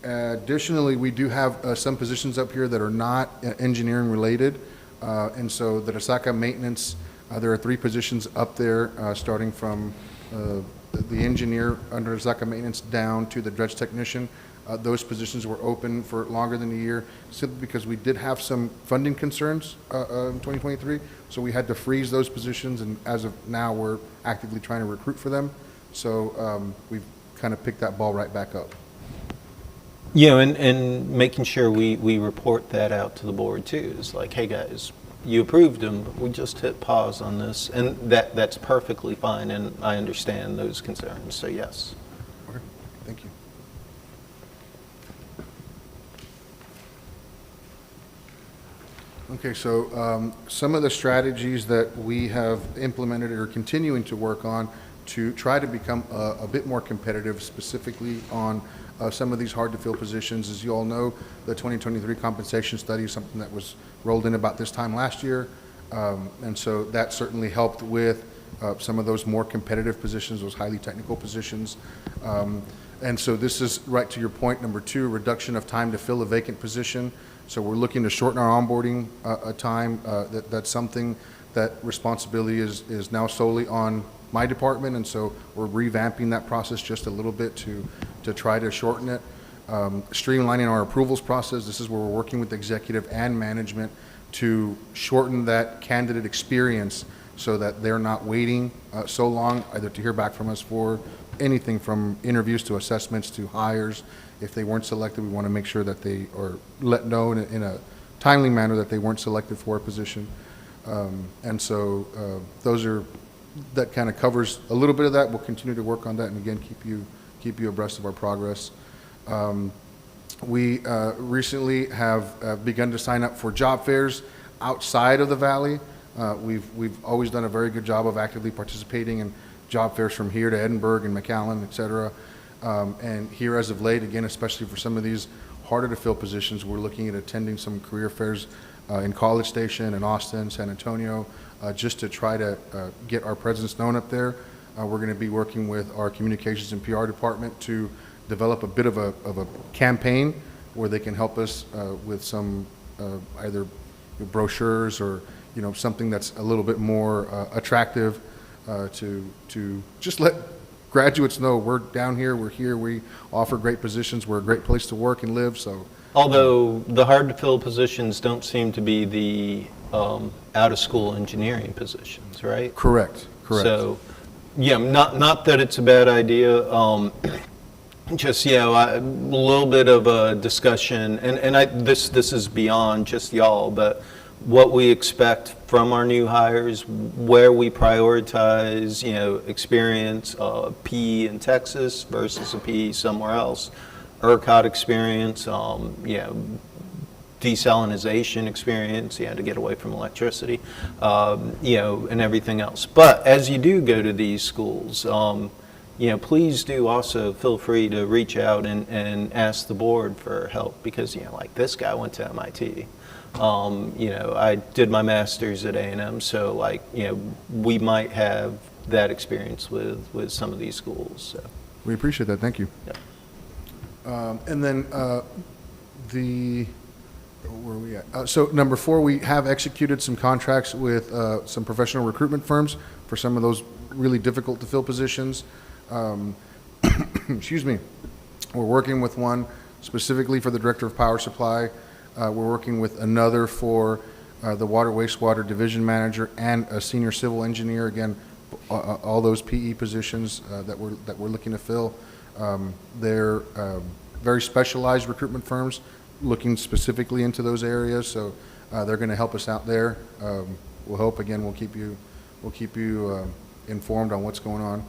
Additionally, we do have some positions up here that are not engineering related, and so the Resaca maintenance, there are 3 positions up there, starting from the engineer under Resaca maintenance down to the dredge technician. Those positions were open for longer than a year simply because we did have some funding concerns in 2023, so we had to freeze those positions, and as of now, we're actively trying to recruit for them. So we've kind of picked that ball right back up. And making sure we report that out to the board too. Is like, hey guys, you approved them, but we just hit pause on this, and that's perfectly fine, and I understand those concerns, so yes. Okay, thank you. Okay, so some of the strategies that we have implemented or continuing to work on to try to become a bit more competitive, specifically on some of these hard-to-fill positions. As you all know, the 2023 compensation study is something that was rolled in about this time last year, and so that certainly helped with some of those more competitive positions, those highly technical positions. And so this is right to your point, number 2, reduction of time to fill a vacant position. So we're looking to shorten our onboarding time. That's something that responsibility is now solely on my department, and so we're revamping that process just a little bit to try to shorten it. Streamlining our approvals process. This is where we're working with executive and management to shorten that candidate experience so that they're not waiting so long either to hear back from us for anything from interviews to assessments to hires. If they weren't selected, we want to make sure that they are let know in a timely manner that they weren't selected for a position. And so that kind of covers a little bit of that. We'll continue to work on that, and again, keep you abreast of our progress. We recently have begun to sign up for job fairs outside of the Valley. We've always done a very good job of actively participating in job fairs from here to Edinburgh and McAllen, et cetera. And here as of late, again, especially for some of these harder to fill positions, we're looking at attending some career fairs in College Station and Austin, San Antonio, just to try to get our presence known up there. We're going to be working with our communications and PR department to develop a bit of a campaign where they can help us with some either brochures or something that's a little bit more attractive to just let graduates know we're down here, we're here, we offer great positions, we're a great place to work and live, so. Although the hard-to-fill positions don't seem to be the out-of-school engineering positions, right? Correct, correct. So, yeah, not that it's a bad idea, just, a little bit of a discussion, and this is beyond just y'all, but what we expect from our new hires, where we prioritize, experience, PE in Texas versus a PE somewhere else, ERCOT experience, desalinization experience, to get away from electricity, and everything else. But as you do go to these schools, please do also feel free to reach out and ask the board for help, because, like this guy went to MIT. I did my master's at A&M, so we might have that experience with some of these schools. So. We appreciate that, thank you. Yeah. And then where are we at? So number 4, we have executed some contracts with some professional recruitment firms for some of those really difficult to fill positions. Excuse me. We're working with one specifically for the Director of Power Supply. We're working with another for the Water Wastewater Division Manager and a Senior Civil Engineer. Again, all those PE positions that we're looking to fill. They're very specialized recruitment firms looking specifically into those areas, so they're going to help us out there. We'll hope, again, we'll keep you informed on what's going on.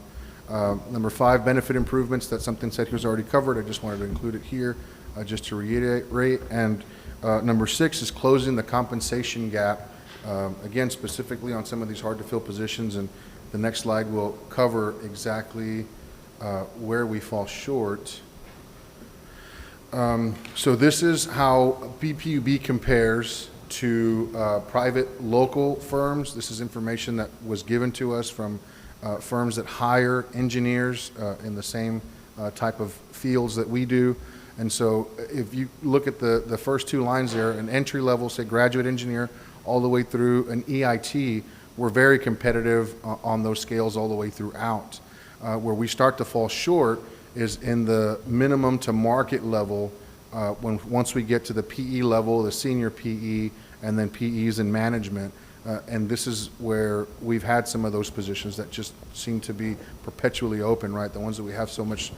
Number 5, benefit improvements. That's something Sergio's already covered. I just wanted to include it here just to reiterate. And number 6 is closing the compensation gap, again, specifically on some of these hard-to-fill positions. And the next slide will cover exactly where we fall short. So this is how BPUB compares to private local firms. This is information that was given to us from firms that hire engineers in the same type of fields that we do. And so if you look at the first 2 lines there, an entry level, say graduate engineer, all the way through an EIT, we're very competitive on those scales all the way throughout. Where we start to fall short is in the minimum to market level once we get to the PE level, the senior PE, and then PEs in management. And this is where we've had some of those positions that just seem to be perpetually open, right? The ones that we have so much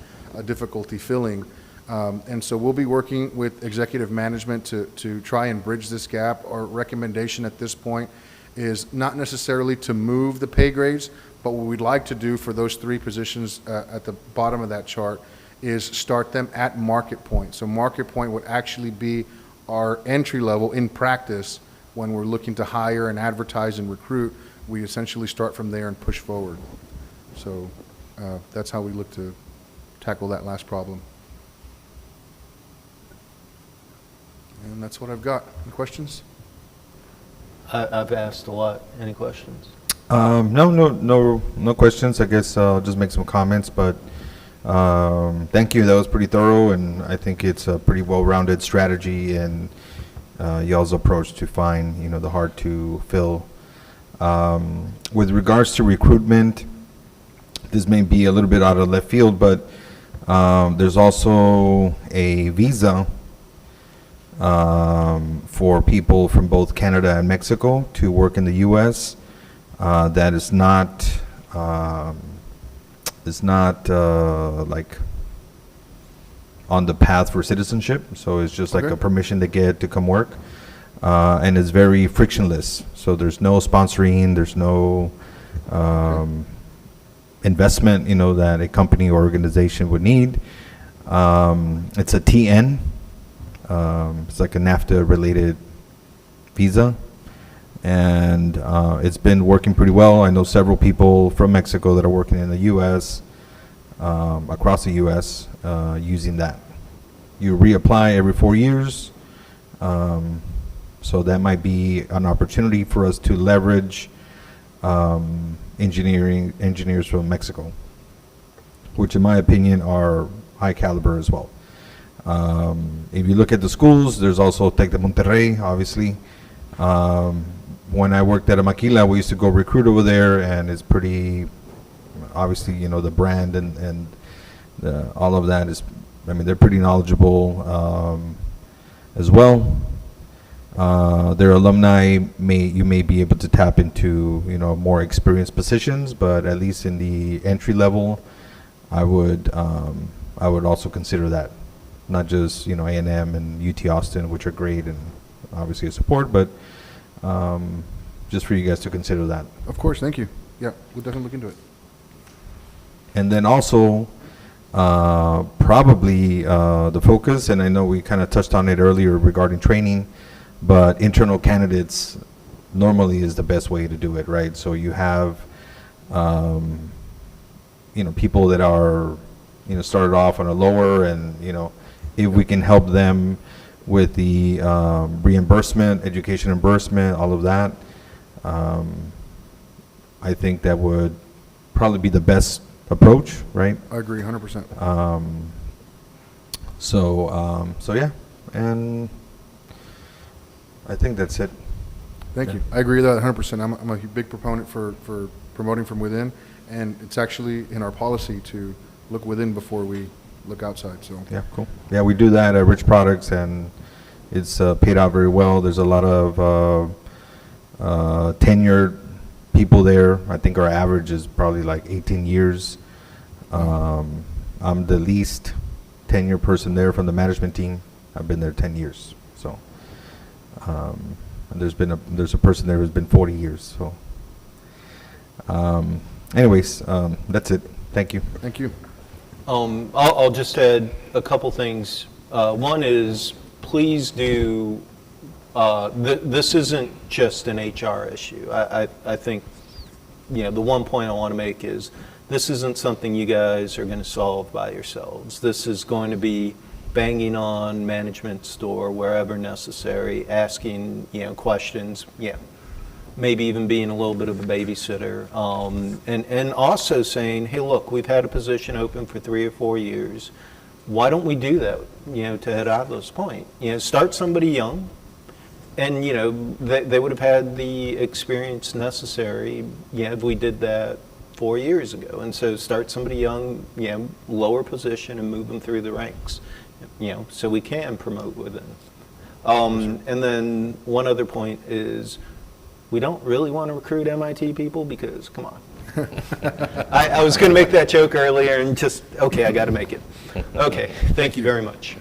difficulty filling. And so we'll be working with executive management to try and bridge this gap. Our recommendation at this point is not necessarily to move the pay grades, but what we'd like to do for those 3 positions at the bottom of that chart is start them at market point. So market point would actually be our entry level in practice when we're looking to hire and advertise and recruit. We essentially start from there and push forward. So that's how we look to tackle that last problem. And that's what I've got. Any questions? I've asked a lot. Any questions? No questions. I guess I'll just make some comments, but thank you. That was pretty thorough, and I think it's a pretty well-rounded strategy and y'all's approach to find, the hard to fill. With regards to recruitment, this may be a little bit out of left field, but there's also a visa for people from both Canada and Mexico to work in the U.S. That is not like on the path for citizenship. So it's just like Okay. a permission to get to come work, and it's very frictionless. So there's no sponsoring, there's no investment, that a company or organization would need. It's a TN. It's like a NAFTA-related visa, and it's been working pretty well. I know several people from Mexico that are working in the U.S., across the U.S., using that. You reapply every 4 years, so that might be an opportunity for us to leverage engineers from Mexico, which in my opinion are high caliber as well. If you look at the schools, there's also Tec de Monterrey, obviously. When I worked at Amaquila, we used to go recruit over there, and it's pretty obviously, the brand and all of that is, they're pretty knowledgeable as well. Their alumni you may be able to tap into, more experienced positions, but at least in the entry level, I would also consider that. Not just, A&M and UT Austin, which are great and obviously a support, but just for you guys to consider that. Of course, thank you. Yeah, we'll definitely look into it. And then also, probably the focus, and I know we kind of touched on it earlier regarding training, but internal candidates normally is the best way to do it, right? So you have, people that are, started off on a lower, and, if we can help them with the reimbursement, education reimbursement, all of that, I think that would probably be the best approach, right? I agree 100%. So yeah, and I think that's it. Thank you. I agree with that 100%. I'm a big proponent for promoting from within, and it's actually in our policy to look within before we look outside, so. Yeah, cool. Yeah, we do that at Rich Products, and it's paid out very well. There's a lot of tenured people there. I think our average is probably like 18 years. I'm the least tenured person there from the management team. I've been there 10 years, so. And there's a person there who's been 40 years, so. Anyways, that's it. Thank you. Thank you. I'll just add a couple things. One is, please do, this isn't just an HR issue. I think, the one point I want to make is, this isn't something you guys are going to solve by yourselves. This is going to be banging on management's door wherever necessary, asking, questions, maybe even being a little bit of a babysitter, and also saying, hey, look, we've had a position open for 3 or 4 years. Why don't we do that, to Gerardo's point? Start somebody young, and, they would have had the experience necessary, if we did that 4 years ago. And so start somebody young, lower position, and move them through the ranks, so we can promote within. And then one other point is, we don't really want to recruit MIT people because, come on. I was going to make that joke earlier and just, okay, I got to make it. Okay, thank you very much.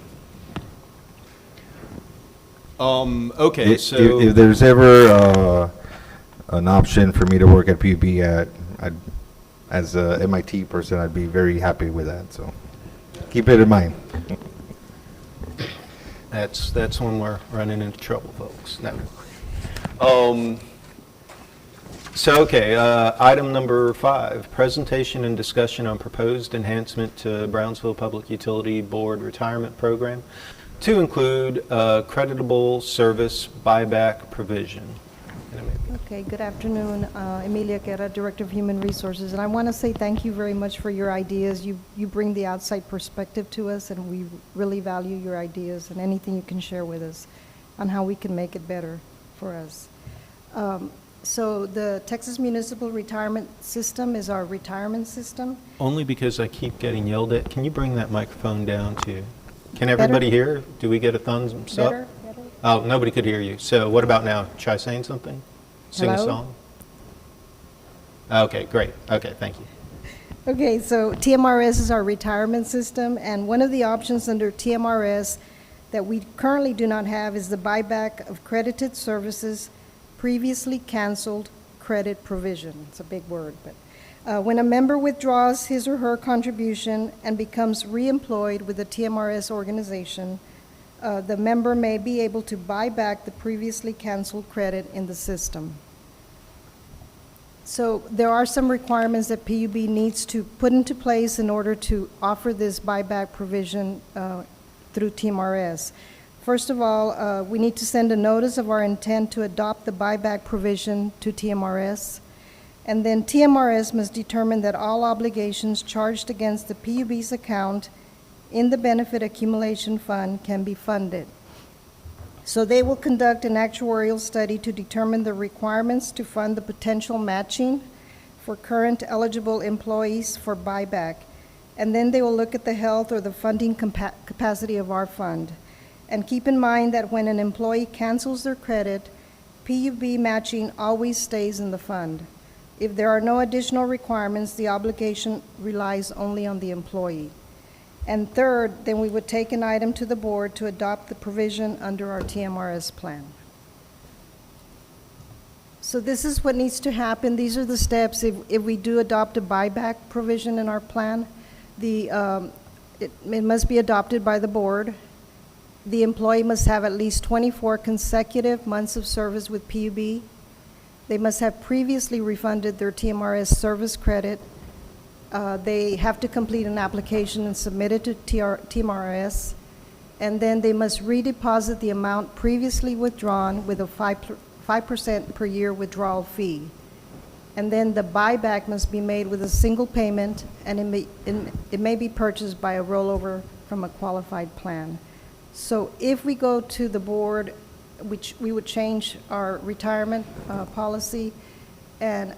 Okay, so. If there's ever an option for me to work at PUB, as a MIT person, I'd be very happy with that, so keep it in mind. That's when we're running into trouble, folks. No. So, okay, item number 5, presentation and discussion on proposed enhancement to Brownsville Public Utility Board retirement program to include creditable service buyback provision. Okay, good afternoon. Emilia Guerra, Director of Human Resources. And I want to say thank you very much for your ideas. You bring the outside perspective to us, and we really value your ideas and anything you can share with us on how we can make it better for us. So the Texas Municipal Retirement System is our retirement system. Only because I keep getting yelled at. Can you bring that microphone down to, can everybody hear? Do we get a thumbs up? Better? Oh, nobody could hear you. So what about now? Try saying something? Sing a Hello? song? Okay, great. Okay, thank you. Okay, so TMRS is our retirement system, and one of the options under TMRS that we currently do not have is the buyback of credited services previously canceled credit provision. It's a big word, but when a member withdraws his or her contribution and becomes reemployed with the TMRS organization, the member may be able to buy back the previously canceled credit in the system. So there are some requirements that PUB needs to put into place in order to offer this buyback provision through TMRS. First of all, we need to send a notice of our intent to adopt the buyback provision to TMRS. And then TMRS must determine that all obligations charged against the PUB's account in the Benefit Accumulation Fund can be funded. So they will conduct an actuarial study to determine the requirements to fund the potential matching for current eligible employees for buyback. And then they will look at the health or the funding capacity of our fund. And keep in mind that when an employee cancels their credit, PUB matching always stays in the fund. If there are no additional requirements, the obligation relies only on the employee. And third, then we would take an item to the board to adopt the provision under our TMRS plan. So this is what needs to happen. These are the steps if we do adopt a buyback provision in our plan. It must be adopted by the board. The employee must have at least 24 consecutive months of service with PUB. They must have previously refunded their TMRS service credit. They have to complete an application and submit it to TMRS. And then they must redeposit the amount previously withdrawn with a 5% per year withdrawal fee. And then the buyback must be made with a single payment, and it may be purchased by a rollover from a qualified plan. So if we go to the board, which we would change our retirement policy, and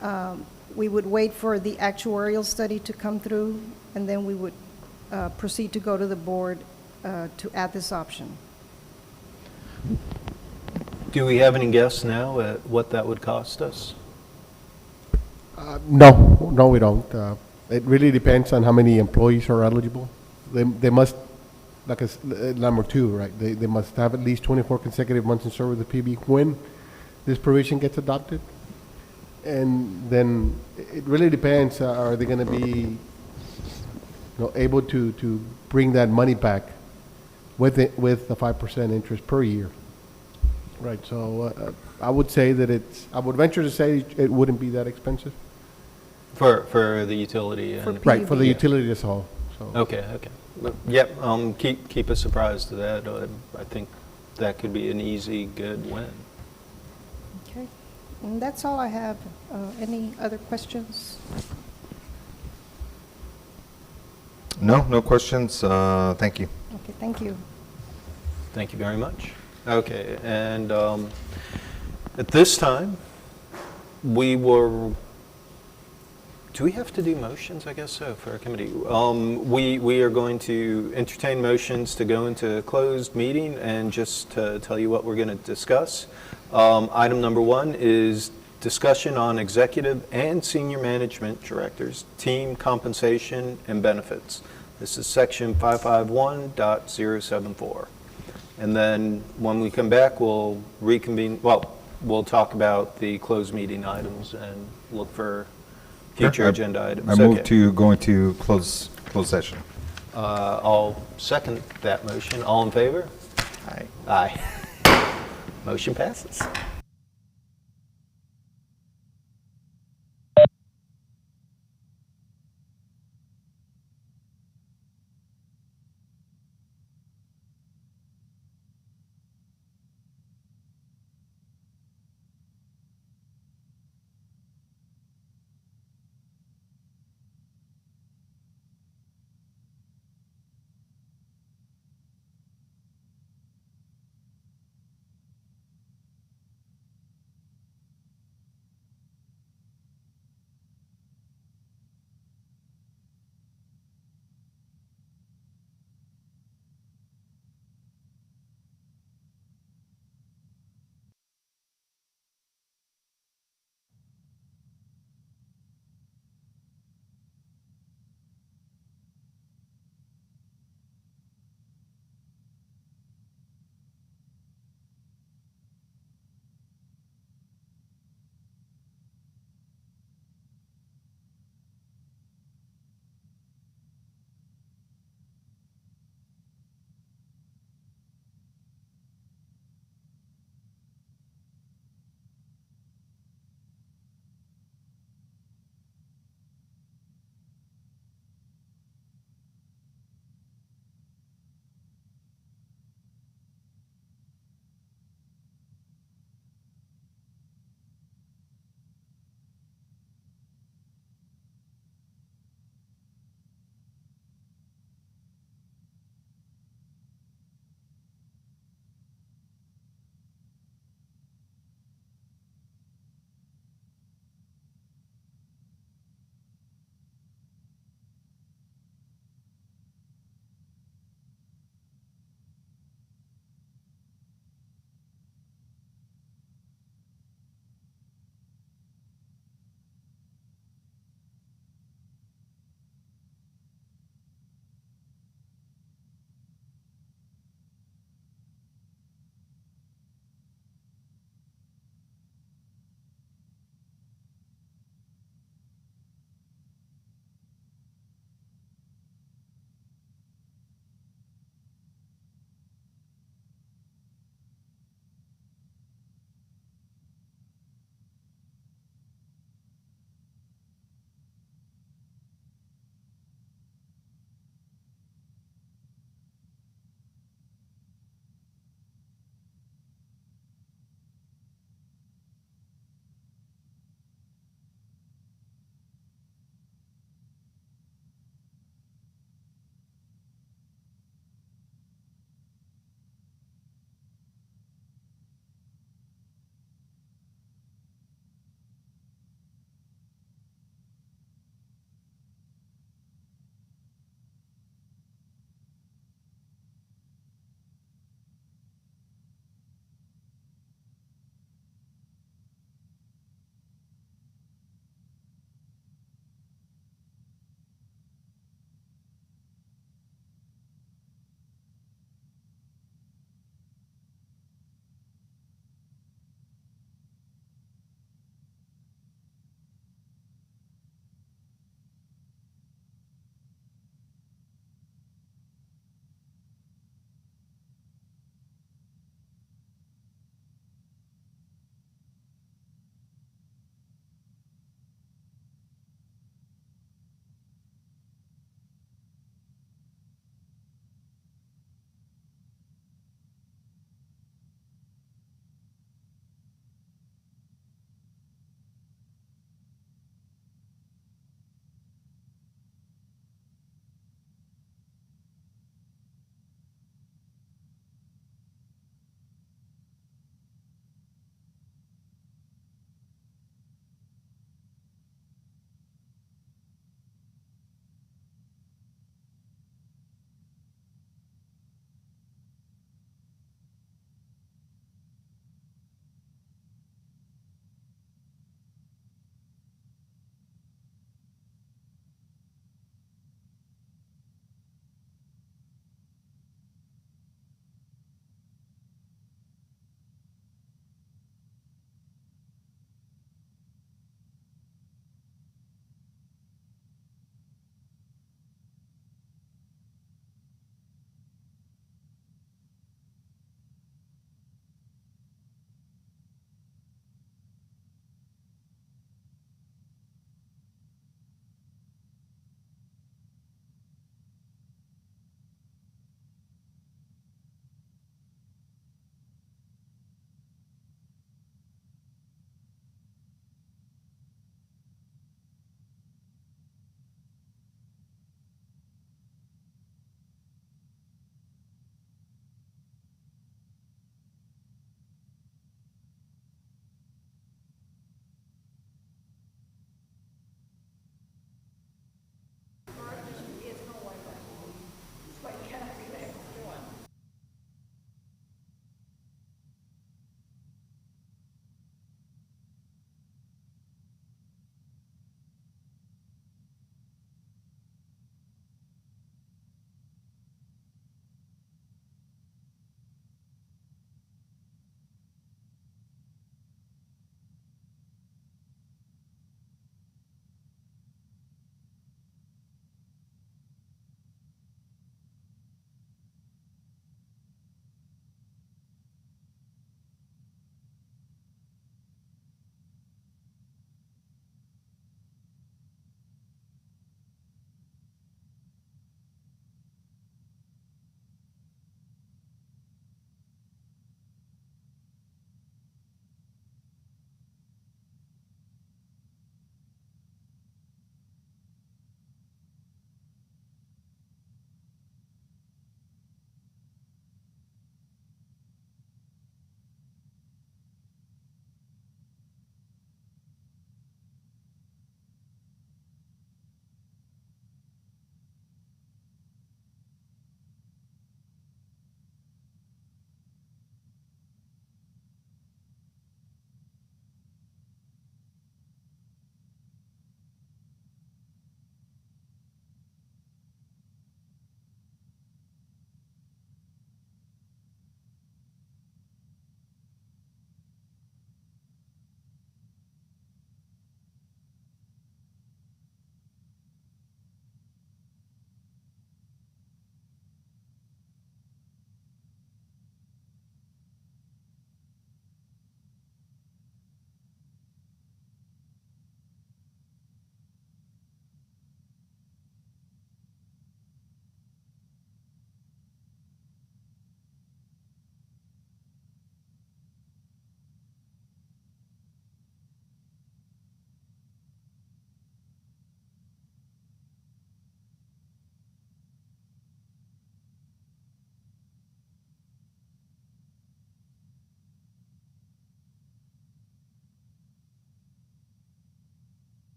we would wait for the actuarial study to come through, and then we would proceed to go to the board to add this option. Do we have any guess now at what that would cost us? No, we don't. It really depends on how many employees are eligible. They must, like number two, right? They must have at least 24 consecutive months in service with the PB when this provision gets adopted. And then it really depends, are they going to be able to bring that money back with the 5% interest per year? Right, so I would say that I would venture to say it wouldn't be that expensive. For the utility? For And Right, for the Yeah. utility as a whole. So. Okay. Yep, keep us surprised to that. I think that could be an easy, good win. Okay, and that's all I have. Any other questions? No questions. Thank you. Okay, thank you. Thank you very much. Okay, and at this time, do we have to do motions? I guess so, for our committee. We are going to entertain motions to go into closed meeting, and just to tell you what we're going to discuss. Item number 1 is discussion on executive and senior management directors, team compensation and benefits. This is section 551.074. And then when we come back, we'll reconvene, we'll talk about the closed meeting items and look for future agenda items. I move Okay. to go into closed session. I'll second that motion. All in favor? Aye. Aye. Motion passes.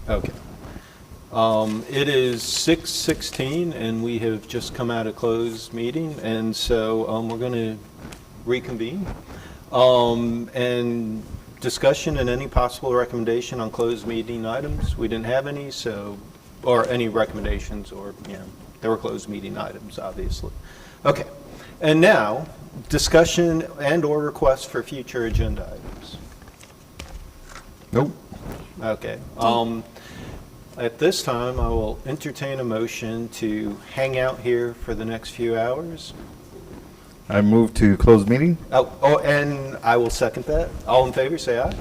Okay. It is 6:16, and we have just come out of closed meeting, and so we're going to reconvene. And discussion and any possible recommendation on closed meeting items. We didn't have any, so, or any recommendations, or, there were closed meeting items, obviously. Okay. And now, discussion and/or requests for future agenda items. Nope. Okay. At this time, I will entertain a motion to hang out here for the next few hours. I move to close meeting. Oh, and I will second that. All in favor, say aye.